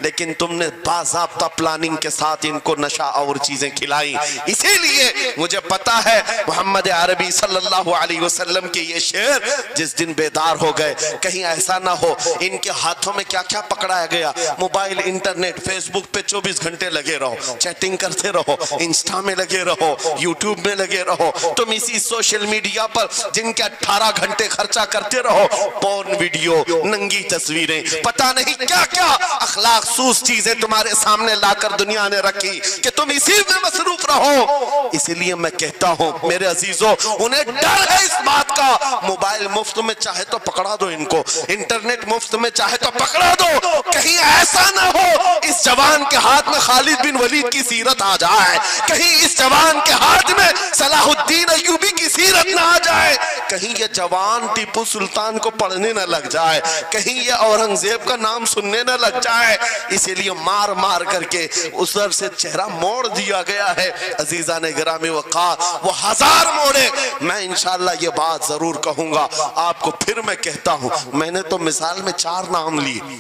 لیکن تم نے باضابطہ پلاننگ کے ساتھ ان کو نشہ اور چیزیں کھلائی. اسی لیے مجھے پتا ہے محمد عربی صلی اللہ علیہ وسلم کے یہ شعر جس دن بیدار ہو گئے, کہیں ایسا نہ ہو ان کے ہاتھوں میں کیا کیا پکڑایا گیا, موبائل, انٹرنیٹ, فیس بک پہ 24 گھنٹے لگے رہو, چیٹنگ کرتے رہو, انسٹا میں لگے رہو, یوٹیوب میں لگے رہو, تم اسی سوشل میڈیا پر جن کے 18 گھنٹے خرچہ کرتے رہو, پورن ویڈیو, ننگی تصویریں, پتہ نہیں کیا کیا اخلاق سوز چیزیں تمہارے سامنے لا کر دنیا نے رکھی کہ تم اسی میں مصروف رہو. اسی لیے میں کہتا ہوں میرے عزیزوں, انہیں ڈر ہے اس بات کا, موبائل مفت میں چاہے تو پکڑا دو ان کو, انٹرنیٹ مفت میں چاہے تو پکڑا دو, کہیں ایسا نہ ہو اس جوان کے ہاتھ میں خالد بن ولید کی سیرت آ جائے, کہیں اس جوان کے ہاتھ میں صلاح الدین ایوبی کی سیرت نہ آ جائے, کہیں یہ جوان ٹیپو سلطان کو پڑھنے نہ لگ جائے, کہیں یہ اورنگزیب کا نام سننے نہ لگ جائے. اسی لیے مار مار کر کے اس طرف سے چہرہ موڑ دیا گیا ہے. عزیزان گرامی وقار, وہ 1000 موڑے. میں انشاءاللہ یہ بات ضرور کہوں گا آپ کو, پھر میں کہتا ہوں میں نے تو مثال میں 4 نام لیے,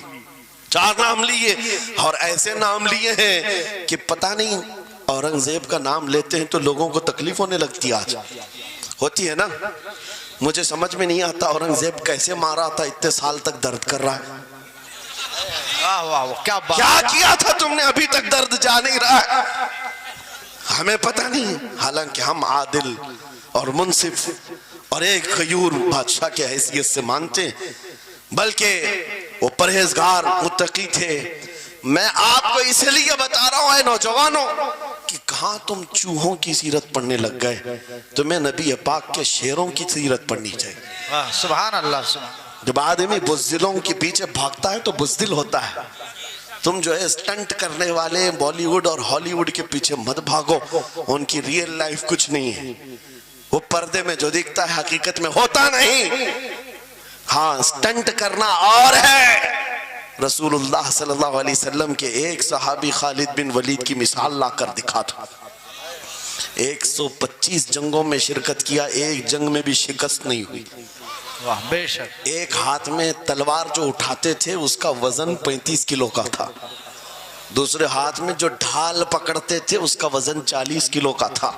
4 نام لیے, اور ایسے نام لیے ہیں کہ پتہ نہیں اورنگزیب کا نام لیتے ہیں تو لوگوں کو تکلیف ہونے لگتی, آج ہوتی ہے نا. مجھے سمجھ میں نہیں آتا اورنگزیب کیسے مارا تھا, اتنے سال تک درد کر رہا ہے. کیا کیا تھا تم نے, ابھی تک درد جا نہیں رہا ہے, ہمیں پتہ نہیں. حالانکہ ہم عادل اور منصف اور ایک غیور بادشاہ کے حیثیت سے مانتے ہیں, بلکہ وہ پرہیزگار متقی تھے. میں آپ کو اس لیے بتا رہا ہوں اے نوجوانوں کہ کہاں تم چوہوں کی سیرت پڑھنے لگ گئے, تمہیں نبی پاک کے شیروں کی سیرت پڑھنی چاہیے. سبحان اللہ, سبحان. جب آدمی بزدلوں کے پیچھے بھاگتا ہے تو بزدل ہوتا ہے. تم جو ہے سٹنٹ کرنے والے بالی ووڈ اور ہالی ووڈ کے پیچھے مت بھاگو, ان کی ریئل لائف کچھ نہیں ہے, وہ پردے میں جو دکھتا ہے حقیقت میں ہوتا نہیں. ہاں سٹنٹ کرنا اور ہے, رسول اللہ صلی اللہ علیہ وسلم کے ایک صحابی خالد بن ولید کی مثال لا کر دکھا تھا. 125 جنگوں میں شرکت کیا, ایک جنگ میں بھی شکست نہیں ہوئی. واہ بے شک. ایک ہاتھ میں تلوار جو اٹھاتے تھے اس کا وزن 35 کلو کا تھا, دوسرے ہاتھ میں جو ڈھال پکڑتے تھے اس کا وزن 40 کلو کا تھا.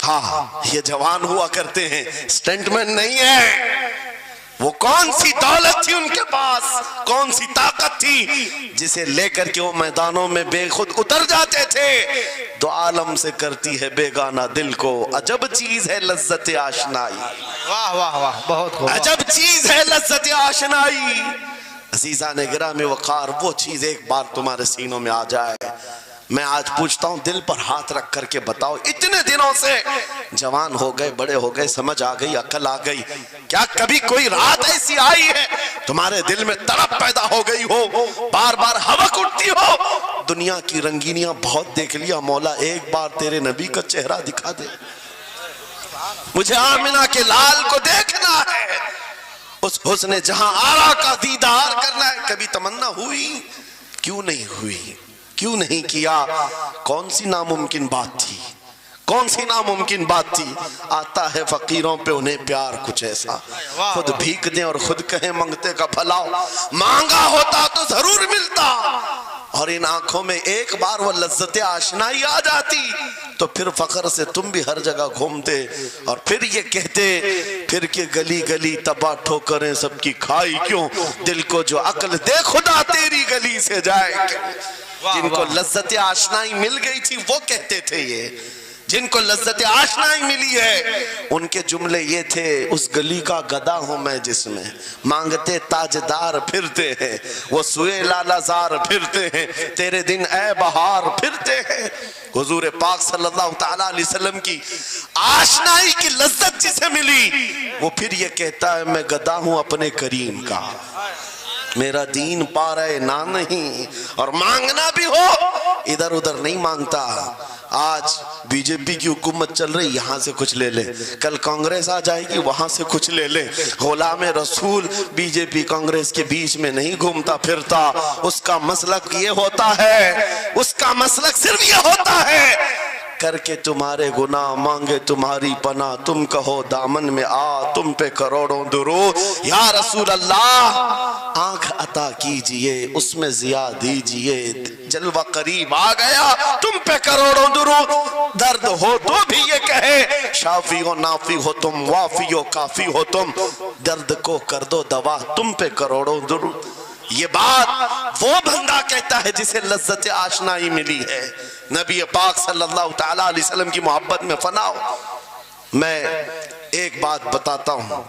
ہاں یہ جوان ہوا کرتے ہیں, سٹنٹ مین نہیں ہے. وہ کون سی دولت تھی ان کے پاس, کون سی طاقت تھی جسے لے کر کے وہ میدانوں میں بے خود اتر جاتے تھے. دو عالم سے کرتی ہے بیگانہ دل کو, عجب چیز ہے لذت آشنائی. واہ واہ واہ بہت خوب. عجب چیز ہے لذت آشنائی. عزیزان گرامی وقار, وہ چیز ایک بار تمہارے سینوں میں آ جائے. میں آج پوچھتا ہوں, دل پر ہاتھ رکھ کر کے بتاؤ, اتنے دنوں سے جوان ہو گئے, بڑے ہو گئے, سمجھ آ گئی, عقل آ گئی, کیا کبھی کوئی رات ایسی آئی ہے تمہارے دل میں تڑپ پیدا ہو گئی ہو, بار بار حوق اٹھتی ہو؟ دنیا کی رنگینیاں بہت دیکھ لیا, مولا ایک بار تیرے نبی کا چہرہ دکھا دے, مجھے آمنہ کے لال کو دیکھنا ہے, اس حسن جہاں آرا کا دیدار کرنا ہے. کبھی تمنا ہوئی؟ کیوں نہیں ہوئی, کیوں نہیں کیا؟ کون سی ناممکن بات تھی, کون سی ناممکن بات تھی؟ آتا ہے فقیروں پہ انہیں پیار کچھ ایسا, خود بھیک دیں اور خود کہیں منگتے کا بھلا, مانگا ہوتا تو ضرور ملتا. اور ان آنکھوں میں ایک بار وہ لذت آشنائی آ جاتی تو پھر فخر سے تم بھی ہر جگہ گھومتے اور پھر یہ کہتے پھر کہ گلی گلی تباہ ٹھوکریں سب کی کھائی کیوں, دل کو جو عقل دے خدا تیری گلی سے جائے کیوں. جن کو لذت آشنائی مل گئی تھی وہ کہتے تھے, یہ جن کو لذت آشنائی ملی ہے ان کے جملے یہ تھے, اس گلی کا گدا ہوں میں جس میں مانگتے تاجدار پھرتے ہیں, وہ سوئے لالا زار پھرتے ہیں, تیرے دن اے بہار پھرتے ہیں. حضور پاک صلی اللہ تعالیٰ علیہ وسلم کی آشنائی کی لذت جسے ملی وہ پھر یہ کہتا ہے میں گدا ہوں اپنے کریم کا, میرا دین پا رہے نہ نہیں, اور مانگنا بھی ہو ادھر ادھر نہیں مانگتا. آج بی جے پی کی حکومت چل رہی, یہاں سے کچھ لے لے, کل کانگریس آ جائے گی وہاں سے کچھ لے لے. غلام رسول بی جے پی کانگریس کے بیچ میں نہیں گھومتا پھرتا, اس کا مسلک یہ ہوتا ہے, اس کا مسلک صرف یہ ہوتا ہے, کر کے تمہارے گناہ مانگے تمہاری پناہ, تم کہو دامن میں آ تم پہ کروڑوں درود. یا رسول اللہ آنکھ عطا کیجئے اس میں ضیاء دیجئے, جلوہ قریب آ گیا تم پہ کروڑوں درود. درد ہو تو بھی یہ کہے شافی و نافی ہو تم, وافی و کافی ہو تم, درد کو کر دو دوا تم پہ کروڑوں درود. یہ بات وہ بندہ کہتا ہے جسے لذت آشنائی ملی ہے, نبی پاک صلی اللہ تعالیٰ علیہ وسلم کی محبت میں فنا ہو. میں ایک بات بتاتا ہوں,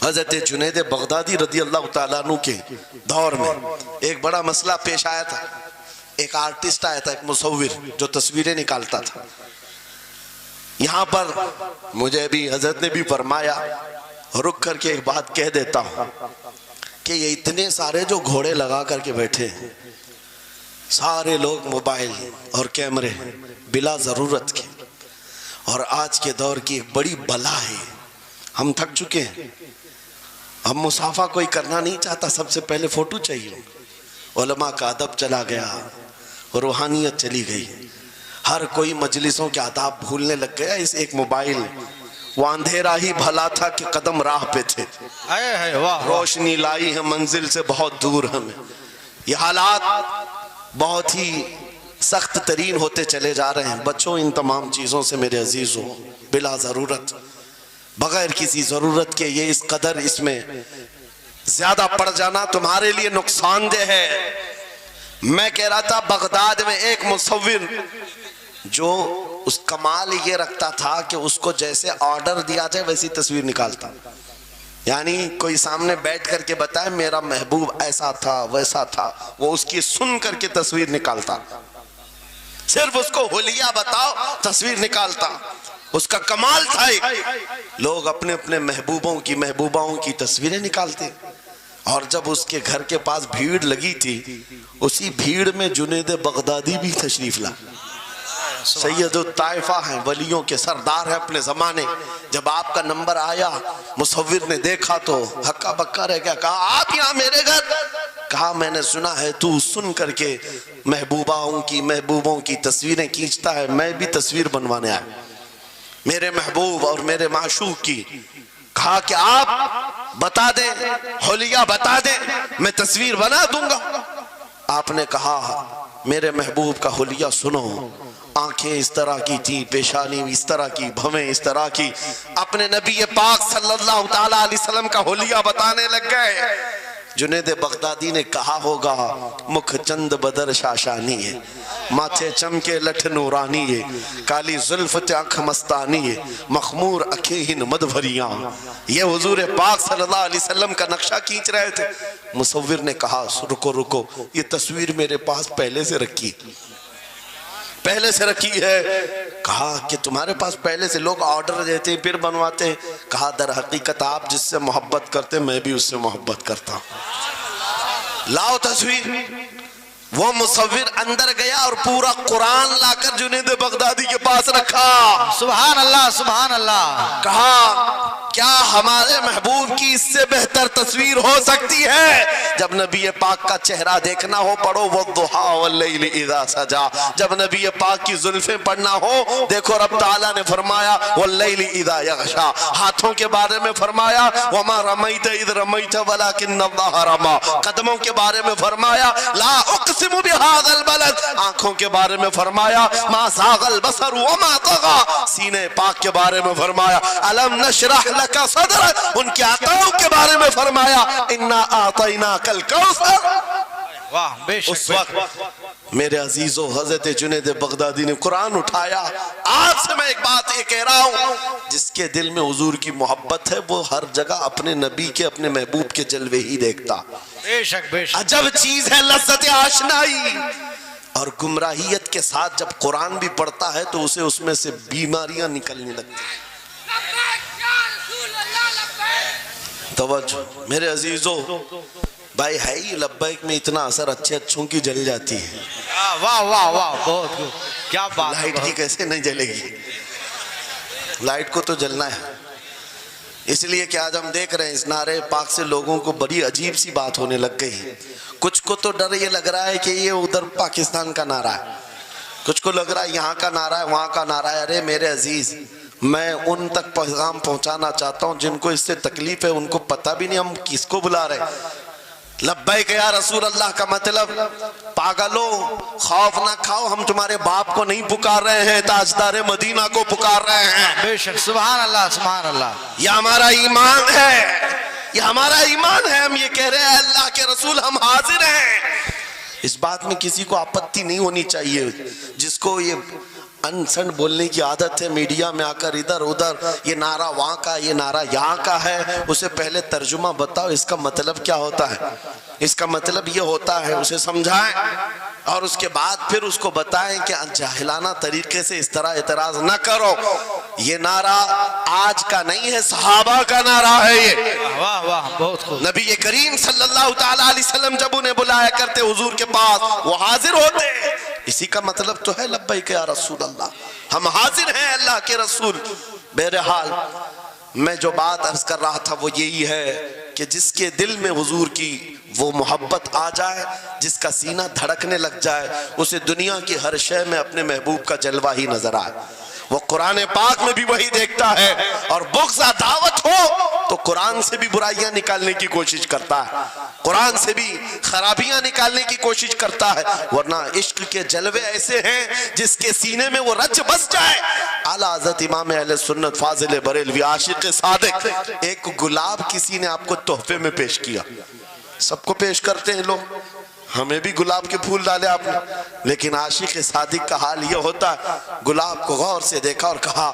حضرت جنید بغدادی رضی اللہ تعالیٰ عنہ کے دور میں ایک بڑا مسئلہ پیش آیا تھا. ایک آرٹسٹ آیا تھا, ایک مصور جو تصویریں نکالتا تھا. یہاں پر مجھے بھی حضرت نے بھی فرمایا, رک کر کے ایک بات کہہ دیتا ہوں کہ یہ اتنے سارے جو گھوڑے لگا کر کے بیٹھے ہیں, سارے لوگ موبائل اور کیمرے بلا ضرورت کے, اور آج کے دور کی ایک بڑی بلا ہے. ہم تھک چکے ہیں, ہم مصافحہ کوئی کرنا نہیں چاہتا, سب سے پہلے فوٹو چاہیے. علماء کا ادب چلا گیا, روحانیت چلی گئی, ہر کوئی مجلسوں کے آداب بھولنے لگ گیا. اس ایک موبائل, وہ اندھیرا ہی بھلا تھا کہ قدم راہ پہ تھے, روشنی لائی ہے منزل سے بہت دور ہمیں. یہ حالات بہت ہی سخت ترین ہوتے چلے جا رہے ہیں. بچوں ان تمام چیزوں سے میرے عزیزوں, بلا ضرورت, بغیر کسی ضرورت کے یہ اس قدر اس میں زیادہ پڑ جانا تمہارے لیے نقصان دہ ہے. میں کہہ رہا تھا بغداد میں ایک مصور جو اس کمال یہ رکھتا تھا کہ اس کو جیسے آرڈر دیا جائے ویسی تصویر نکالتا. یعنی کوئی سامنے بیٹھ کر کے بتائے میرا محبوب ایسا تھا ویسا تھا, وہ اس کی سن کر کے تصویر نکالتا. صرف اس کو حلیہ بتاؤ تصویر نکالتا. اس کا کمال تھا. لوگ اپنے اپنے محبوباؤں کی تصویریں نکالتے, اور جب اس کے گھر کے پاس بھیڑ لگی تھی, اسی بھیڑ میں جنید بغدادی بھی تشریف لا. سید الطائفہ ہیں، ولیوں کے سردار ہیں اپنے زمانے. جب آپ کا نمبر آیا مصور نے دیکھا تو ہکا بکا رہ گیا. کہا آپ یہاں میرے گھر؟ کہا میں نے سنا ہے تو سن کر کے محبوبوں کی تصویریں کھینچتا ہے، میں بھی تصویر بنوانے آیا میرے محبوب اور میرے معشوق کی. کہا کہ آپ بتا دیں، حلیہ بتا دیں، میں تصویر بنا دوں گا. آپ نے کہا میرے محبوب کا حلیہ سنو. آنکھیں اس طرح کی تھی، پیشانی اس طرح کی، بھویں اس طرح کی. اپنے نبی پاک صلی اللہ تعالی علیہ وسلم کا حلیہ بتانے لگ گئے. جنید بغدادی نے کہا ہوگا مکھ چند بدر شاشانی ہے، ماتھے چمکے لٹھ نورانی ہے، کالی زلف آنکھ مستانی ہے، مخمور اکھیں مدبھریاں. یہ حضور پاک صلی اللہ علیہ وسلم کا نقشہ کھینچ رہے تھے. مصور نے کہا رکو، یہ تصویر میرے پاس پہلے سے رکھی ہے. کہا کہ تمہارے پاس پہلے سے لوگ آرڈر دیتے ہیں پھر بنواتے ہیں؟ کہا در حقیقت آپ جس سے محبت کرتے میں بھی اس سے محبت کرتا ہوں. لاؤ تصویر. وہ مصور اندر گیا اور پورا قرآن لا کر جنید بغدادی کے پاس رکھا. سبحان اللہ سبحان اللہ. کہا کیا ہمارے محبوب کی اس سے بہتر تصویر ہو سکتی ہے؟ جب نبی پاک کا چہرہ دیکھنا ہو پڑھو والضحیٰ واللیل اذا سجا. جب نبی پاک کی زلفیں پڑھنا ہو دیکھو رب تعالیٰ نے فرمایا واللیل اذا یغشا. ہاتھوں کے بارے میں فرمایا وما رمیت اذ رمیت ولکن اللہ رما. قدموں کے بارے میں فرمایا لا اقسم بہذا البلد. آنکھوں کے بارے میں فرمایا ما زاغ البصر وما طغى. سینے پاک کے بارے میں فرمایا الم نشرح لک صدرک. ان کے عطاؤں کے بارے میں فرمایا انا اعطیناک الکوثر. واہ بے شک. اس وقت میرے عزیزو حضرت جنید بغدادی نے قرآن اٹھایا. آپ سے میں ایک بات یہ کہہ رہا ہوں جس کے دل میں حضور کی محبت ہے وہ ہر جگہ اپنے نبی کے اپنے محبوب کے جلوے ہی دیکھتا. بے شک بے شک. عجب چیز ہے لذت آشنائی. اور گمراہیت کے ساتھ جب قرآن بھی پڑھتا ہے تو اسے اس میں سے بیماریاں نکلنے لگتی. توجہ میرے عزیزو، بھائی ہے ہی لبیک میں اتنا اثر اچھے اچھوں کی جل جاتی ہے. واہ واہ واہ بہت کیا بات. لائٹ کی کیسے نہیں جلے گی؟ لائٹ کو تو جلنا ہے. اس لیے کہ آج ہم دیکھ رہے ہیں اس نعرے پاک سے لوگوں کو بڑی عجیب سی بات ہونے لگ گئی. کچھ کو تو ڈر یہ لگ رہا ہے کہ یہ ادھر پاکستان کا نعرہ ہے، کچھ کو لگ رہا ہے یہاں کا نعرہ ہے وہاں کا نعرہ ہے. ارے میرے عزیز، میں ان تک پیغام پہنچانا چاہتا ہوں جن کو اس سے تکلیف ہے. ان کو پتہ بھی نہیں ہم کس کو بلا رہے ہیں. لبیک یا رسول اللہ کا مطلب پاگلو خوف نہ کھاؤ، ہم تمہارے باپ کو نہیں پکار رہے ہیں، تاجدار مدینہ کو پکار رہے ہیں. بے شک. سبحان اللہ سبحان اللہ. یہ ہمارا ایمان ہے، یہ ہمارا ایمان ہے. ہم یہ کہہ رہے ہیں اللہ کے رسول ہم حاضر ہیں. اس بات میں کسی کو آپتی نہیں ہونی چاہیے. جس کو یہ انسن بولنے کی عادت ہے میڈیا میں آ کر ادھر ادھر یہ نعرہ وہاں کا یہ نعرہ یہاں کا ہے، اسے پہلے ترجمہ بتاؤ اس کا مطلب کیا ہوتا ہے. اس کا مطلب یہ ہوتا ہے، اسے سمجھائیں اور اس کے بعد پھر اس کو بتائیں کہ جاہلانہ طریقے سے اس طرح اعتراض نہ کرو. یہ نعرہ آج کا نہیں ہے، صحابہ کا نعرہ ہے. یہ واہ واہ بہت خوب. نبی کریم صلی اللہ تعالی علیہ وسلم جب انہیں بلایا کرتے حضور کے پاس وہ حاضر ہوتے. اسی کا مطلب تو ہے لبیک یا رسول اللہ، ہم حاضر ہیں اللہ کے رسول. بہرحال میں جو بات عرض کر رہا تھا وہ یہی ہے کہ جس کے دل میں حضور کی وہ محبت آ جائے، جس کا سینہ دھڑکنے لگ جائے، اسے دنیا کی ہر شے میں اپنے محبوب کا جلوہ ہی نظر آئے. وہ قرآن پاک میں بھی وہی دیکھتا ہے. اور بغض دعوت ہو تو قرآن سے بھی برائیاں نکالنے کی کوشش کرتا ہے، قرآن سے بھی خرابیاں نکالنے کی کوشش کرتا ہے. ورنہ عشق کے جلوے ایسے ہیں جس کے سینے میں وہ رچ بس جائے. اعلیٰ حضرت امام اہل سنت فاضل بریلوی عاشق صادق، ایک گلاب کسی نے آپ کو تحفے میں پیش کیا. سب کو پیش کرتے ہیں لوگ، ہمیں بھی گلاب کے پھول ڈالے آپ نے، لیکن عاشق صادق کا حال یہ ہوتا ہے گلاب کو غور سے دیکھا اور کہا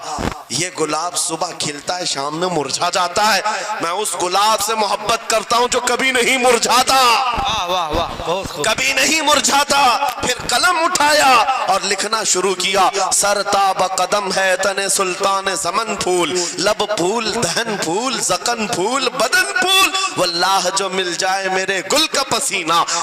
یہ گلاب صبح کھلتا ہے شام میں مرجھا جاتا ہے، میں اس گلاب سے محبت کرتا ہوں جو کبھی نہیں مرجھاتا. واہ واہ واہ بہت خوب. کبھی نہیں مرجھاتا. پھر قلم اٹھایا اور لکھنا شروع کیا. سر تاب قدم ہے تن سلطان زمن پھول، لب پھول دہن پھول زقن پھول بدن پھول، واللہ جو مل جائے میرے گل کا پسینہ،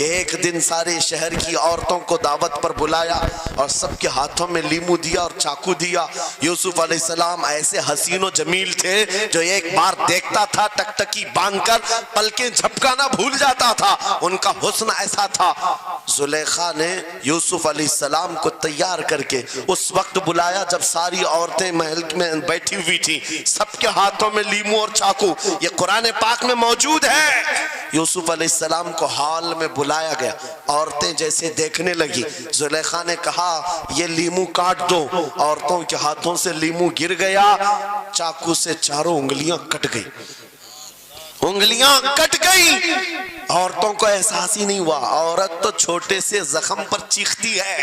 کہ ایک دن سارے شہر کی عورتوں کو دعوت پر بلایا اور سب کے ہاتھوں میں لیمو دیا اور چاقو دیا. یوسف علیہ السلام ایسے حسین و جمیل تھے جو ایک بار دیکھتا تھا ٹکٹکی باندھ کر پلکیں جھپکانا بھول جاتا تھا. ان کا حسن ایسا تھا. زلیخا نے یوسف علیہ السلام کو تیار کر کے اس وقت بلایا جب ساری عورتیں محل میں بیٹھی ہوئی تھی, سب کے ہاتھوں میں لیمو اور چاقو. یہ قرآن پاک میں موجود ہے. یوسف علیہ السلام کو ہال میں بلایا گیا. عورتیں جیسے دیکھنے لگی, زلیخا نے کہا یہ لیمو کاٹ دو. عورتوں کے ہاتھوں سے لیمو گر گیا, چاقو سے چاروں انگلیاں کٹ گئی. انگلیاں کٹ گئی. عورتوں کو احساس ہی نہیں ہوا. عورت تو چھوٹے سے زخم پر چیختی ہے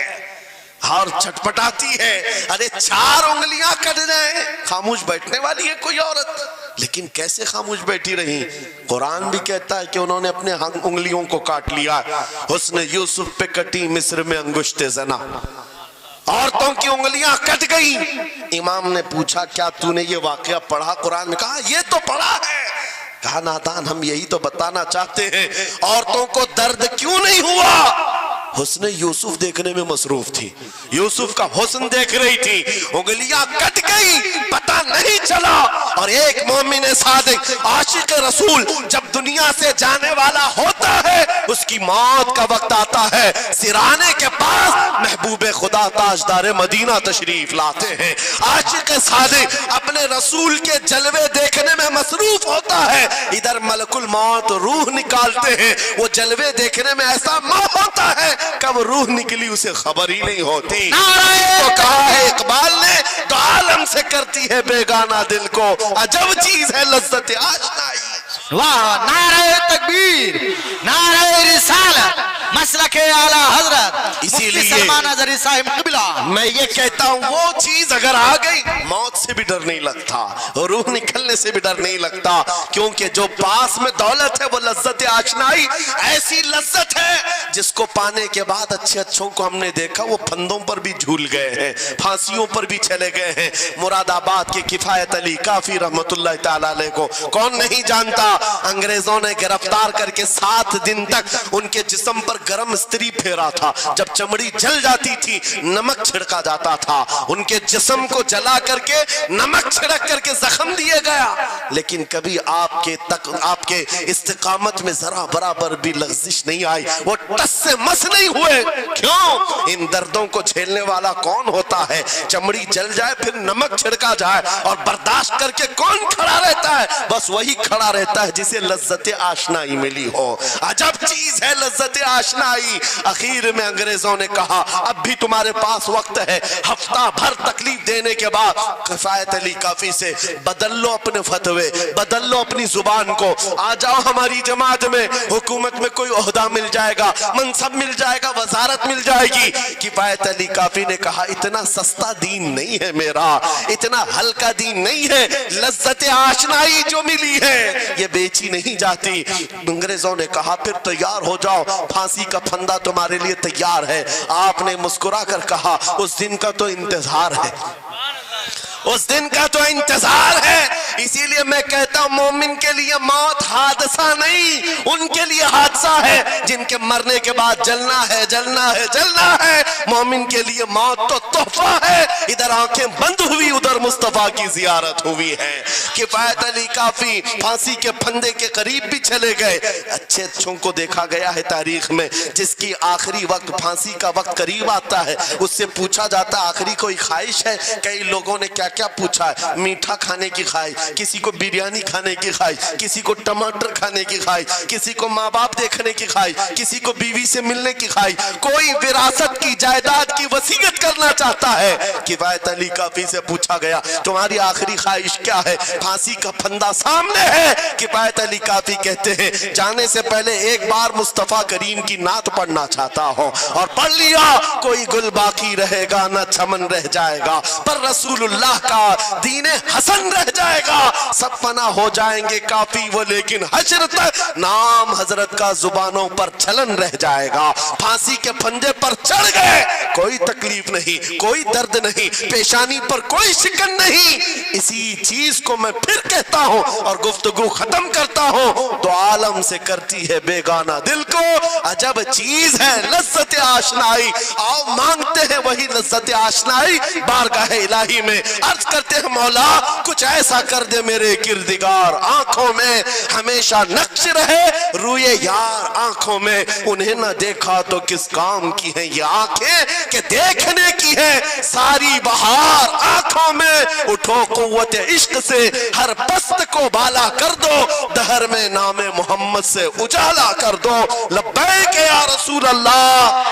اور چھٹپٹاتی ہے. ارے 4 انگلیاں کٹ جائیں, خاموش بیٹھنے والی ہے کوئی عورت؟ لیکن کیسے خاموش بیٹھی رہی؟ قرآن بھی کہتا ہے کہ انہوں نے اپنے انگلیوں کو کاٹ لیا. حسن یوسف پہ کٹی مصر میں انگشت زنا. عورتوں کی انگلیاں کٹ گئی. امام نے پوچھا کیا تو نے یہ واقعہ پڑھا قرآن میں؟ کہا یہ تو پڑھا ہے. کہا نادان, ہم یہی تو بتانا چاہتے ہیں عورتوں کو درد کیوں نہیں ہوا. حسن یوسف دیکھنے میں مصروف تھی, یوسف کا حسن دیکھ رہی تھی. انگلیاں کٹ گئی, پتہ نہیں چلا. اور ایک مومن صادق عاشق رسول جب دنیا سے جانے والا ہوتا ہے, اس کی موت کا وقت آتا ہے, سرانے کے پاس محبوب خدا تاجدار مدینہ تشریف لاتے ہیں. عاشق صادق اپنے رسول کے جلوے دیکھنے میں مصروف ہوتا ہے, ادھر ملک الموت روح نکالتے ہیں. وہ جلوے دیکھنے میں ایسا موہ ہوتا ہے, کب روح نکلی اسے خبر ہی نہیں ہوتی. تو کہا ہے اقبال نے, تو عالم سے کرتی ہے بیگانہ دل کو, عجب چیز ہے لذت آشنائی. واہ, نعرہ تکبیر, نعرہ رسالت, مسلک اعلی حضرت اسی مفتی لیے سلمان اظہری صاحب قبلہ. میں یہ کہتا ہوں وہ چیز اگر آ گئی موت سے بھی ڈر نہیں لگتا, روح نکلنے سے بھی ڈر نہیں لگتا, کیونکہ جو پاس میں دولت ہے وہ لذت آشنائی. ایسی لذت ہے جس کو پانے کے بعد اچھے اچھوں کو ہم نے دیکھا وہ پھندوں پر بھی جھول گئے ہیں, پھانسیوں پر بھی چلے گئے ہیں. مراد آباد کے کفایت علی کافی رحمت اللہ تعالیٰ علیہ کو کون نہیں جانتا. انگریزوں نے گرفتار کر کے 7 دن تک ان کے جسم پر گرم استری پھیرا تھا. جب چمڑی جل جاتی تھی نمک چھڑکا جاتا تھا, ان کے جسم کو جلا کر کے نمک چھڑک کر کے زخم دیے گیا. لیکن کبھی آپ کے استقامت میں ذرا برابر بھی لغزش نہیں آئی, وہ ٹس سے مس نہیں ہوئے. کیوں؟ ان دردوں کو جھیلنے والا کون ہوتا ہے؟ چمڑی جل جائے پھر نمک چھڑکا جائے اور برداشت کر کے کون کھڑا رہتا ہے؟ بس وہی کھڑا رہتا ہے جسے لذت آشنائی ملی ہو. عجب چیز ہے لذت آشنائی. اخیر میں انگریزوں نے کہا اب بھی تمہارے پاس وقت ہے, ہفتہ بھر تکلیف دینے کے بعد کفایت علی کافی سے بدل لو اپنے فتوے, بدل لو اپنی زبان کو, آ جاؤ ہماری جماعت میں, حکومت میں کوئی عہدہ مل جائے گا, منصب مل جائے گا, وزارت مل جائے گی. کفایت علی کافی نے کہا اتنا سستا دین نہیں ہے میرا, اتنا ہلکا دین نہیں ہے. لذت آشنائی جو ملی ہے یہ بیچی نہیں جاتی. انگریزوں نے کہا پھر تیار ہو جاؤ, پھانسی کا پھندا تمہارے لیے تیار ہے. آپ نے مسکرا کر کہا اس دن کا تو انتظار ہے, اس دن کا تو انتظار ہے. اسی لیے میں کہتا ہوں مومن کے لیے موت حادثہ نہیں, ان کے لیے حادثہ ہے جن کے مرنے کے بعد جلنا ہے, جلنا ہے, جلنا ہے. مومن کے لیے موت تو تحفہ ہے. ادھر آنکھیں بند ہوئی, ادھر مصطفیٰ کی زیارت ہوئی ہے. کفایت علی کافی پھانسی کے پھندے کے قریب بھی چلے گئے. اچھے اچھوں کو دیکھا گیا ہے تاریخ میں جس کی آخری وقت پھانسی کا وقت قریب آتا ہے, اس سے پوچھا جاتا آخری کوئی خواہش ہے. کئی لوگوں نے کیا کیا پوچھا ہے, میٹھا کھانے کی خواہش, کسی کو بریانی کھانے کی خواہش, کسی کو ٹماٹر کھانے کی خواہش, کسی کو ماں باپ دیکھنے کی خواہش, کسی کو بیوی سے ملنے کی خواہش, کوئی وراثت کی جائیداد کی وصیت کرنا چاہتا ہے. کفایت علی کافی سے پوچھا گیا تمہاری آخری خواہش کیا ہے؟ پھانسی کا پھندا سامنے ہے. کفایت علی کافی کہتے ہیں جانے سے پہلے ایک بار مصطفیٰ کریم کی نعت پڑھنا چاہتا ہوں, اور پڑھ لیا کوئی گل باقی رہے گا نہ چمن رہ جائے گا, پر رسول اللہ کا دین حسن رہ جائے گا. سب فنا ہو جائیں گے کافی وہ, لیکن حشر تک نام حضرت کا زبانوں پر چلن رہ جائے گا. پھانسی کے پھندے پر چڑھ گئے, کوئی تکلیف نہیں، کوئی درد نہیں، پیشانی پر کوئی شکن نہیں. اسی چیز کو میں پھر کہتا ہوں اور گفتگو ختم کرتا ہوں. دو عالم سے کرتی ہے بیگانہ دل کو، عجب چیز ہے لذت آشنائی. آؤ مانگتے ہیں وہی لذت آشنائی بارگاہ الہی میں. عرض کرتے ہیں مولا کچھ ایسا کر دے میرے کردگار، آنکھوں میں ہمیشہ نقش رہے روئے یار آنکھوں میں. انہیں نہ دیکھا تو کس کام کی ہیں یہ آنکھیں کہ دیکھنے کی ہے ساری بہار آنکھوں میں. اٹھو قوت عشق سے ہر پست کو بالا کر دو، دہر میں نام محمد سے اجالا کر دو. لبیک یا رسول اللہ،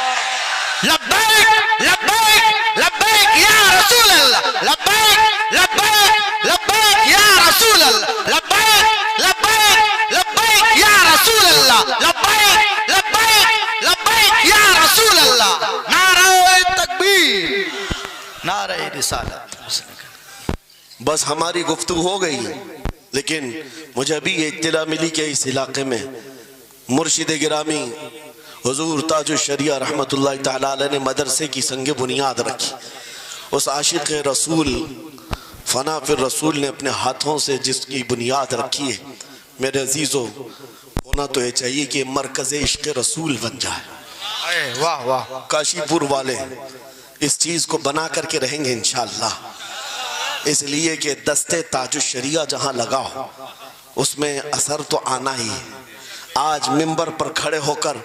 لبیک لبیک لبیک یا رسول اللہ، لبیک لبیک لبیک یا رسول اللہ، لبیک لبیک لبیک یا رسول اللہ، لبیک لبیک لبیک یا رسول اللہ. نعرہ تکبیر، نعرہ رسالت. بس ہماری گفتگو ہو گئی، لیکن مجھے ابھی یہ اطلاع ملی کہ اس علاقے میں مرشد گرامی حضور تاج الشریعہ رحمت اللہ تعالی علیہ نے مدرسے کی سنگ بنیاد رکھی. اس عاشق رسول فنا فی الرسول نے اپنے ہاتھوں سے جس کی بنیاد رکھی ہے، میرے عزیزو ہونا تو یہ چاہیے کہ مرکز عشق رسول بن جائے. واہ واہ. کاشی پور والے اس چیز کو بنا کر کے رہیں گے انشاءاللہ، اس لیے کہ دستے تاج الشریعہ جہاں لگا ہو اس میں اثر تو آنا ہی ہے. آج منبر پر کھڑے ہو کر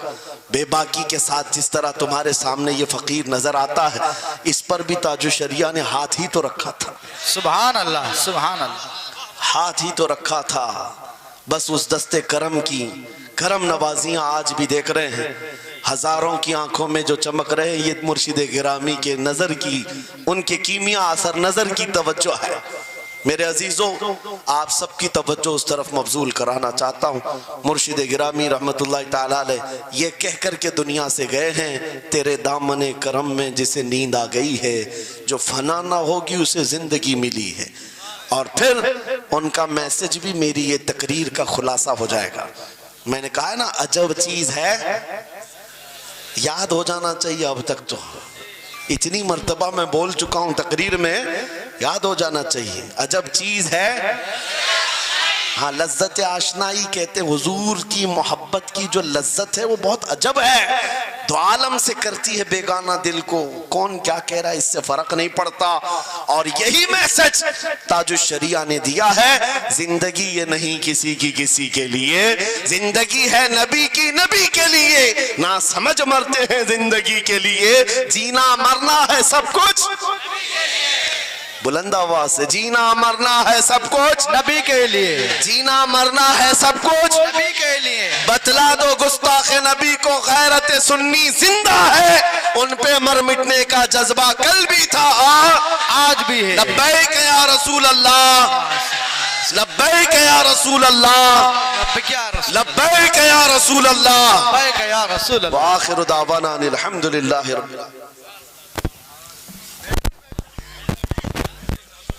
بے باکی کے ساتھ جس طرح تمہارے سامنے یہ فقیر نظر آتا ہے، اس پر بھی تاج الشریعہ نے ہاتھ ہی تو رکھا تھا. سبحان اللہ سبحان اللہ. ہاتھ ہی تو رکھا تھا. بس اس دستے کرم کی کرم نوازیاں آج بھی دیکھ رہے ہیں. ہزاروں کی آنکھوں میں جو چمک رہے ہیں یہ مرشد گرامی کے نظر کی، ان کے کیمیا اثر نظر کی توجہ ہے. میرے عزیزوں آپ سب کی توجہ اس طرف مبذول کرانا چاہتا ہوں. مرشد گرامی رحمت اللہ تعالیٰ علیہ یہ کہہ کر کے دنیا سے گئے ہیں، تیرے دامن کرم میں جسے نیند آ گئی ہے، جو فنا نہ ہوگی اسے زندگی ملی ہے. اور پھر ان کا میسج بھی میری یہ تقریر کا خلاصہ ہو جائے گا. میں نے کہا ہے نا عجب چیز ہے، یاد ہو جانا چاہیے. اب تک تو اتنی مرتبہ میں بول چکا ہوں تقریر میں، یاد ہو جانا چاہیے. عجب چیز ہے. ہاں لذت آشنائی کہتے ہیں، حضور کی محبت کی جو لذت ہے وہ بہت عجب ہے. دو عالم سے کرتی ہے بیگانہ دل کو، کون کیا کہہ رہا ہے اس سے فرق نہیں پڑتا. اور یہی میسج تاج الشریعہ نے دیا ہے. زندگی یہ نہیں کسی کی کسی کے لیے، زندگی ہے نبی کی نبی کے لیے. نہ سمجھ مرتے ہیں زندگی کے لیے، جینا مرنا ہے سب کچھ بلند آواز سے، جینا مرنا ہے سب کچھ نبی کے لیے، جینا مرنا ہے سب کچھ نبی کے لیے. بتلا دو گستاخ نبی کو غیرت سنی زندہ ہے، ان پہ مر مٹنے کا جذبہ کل بھی تھا آج بھی ہے. لبیک یا رسول اللہ، لبیک یا رسول اللہ، لبیک یا رسول لبیک یا رسول اللہ، اللہ. لبیک یا رسول اللہ. وآخر دعوانا ان الحمدللہ رب العالمین.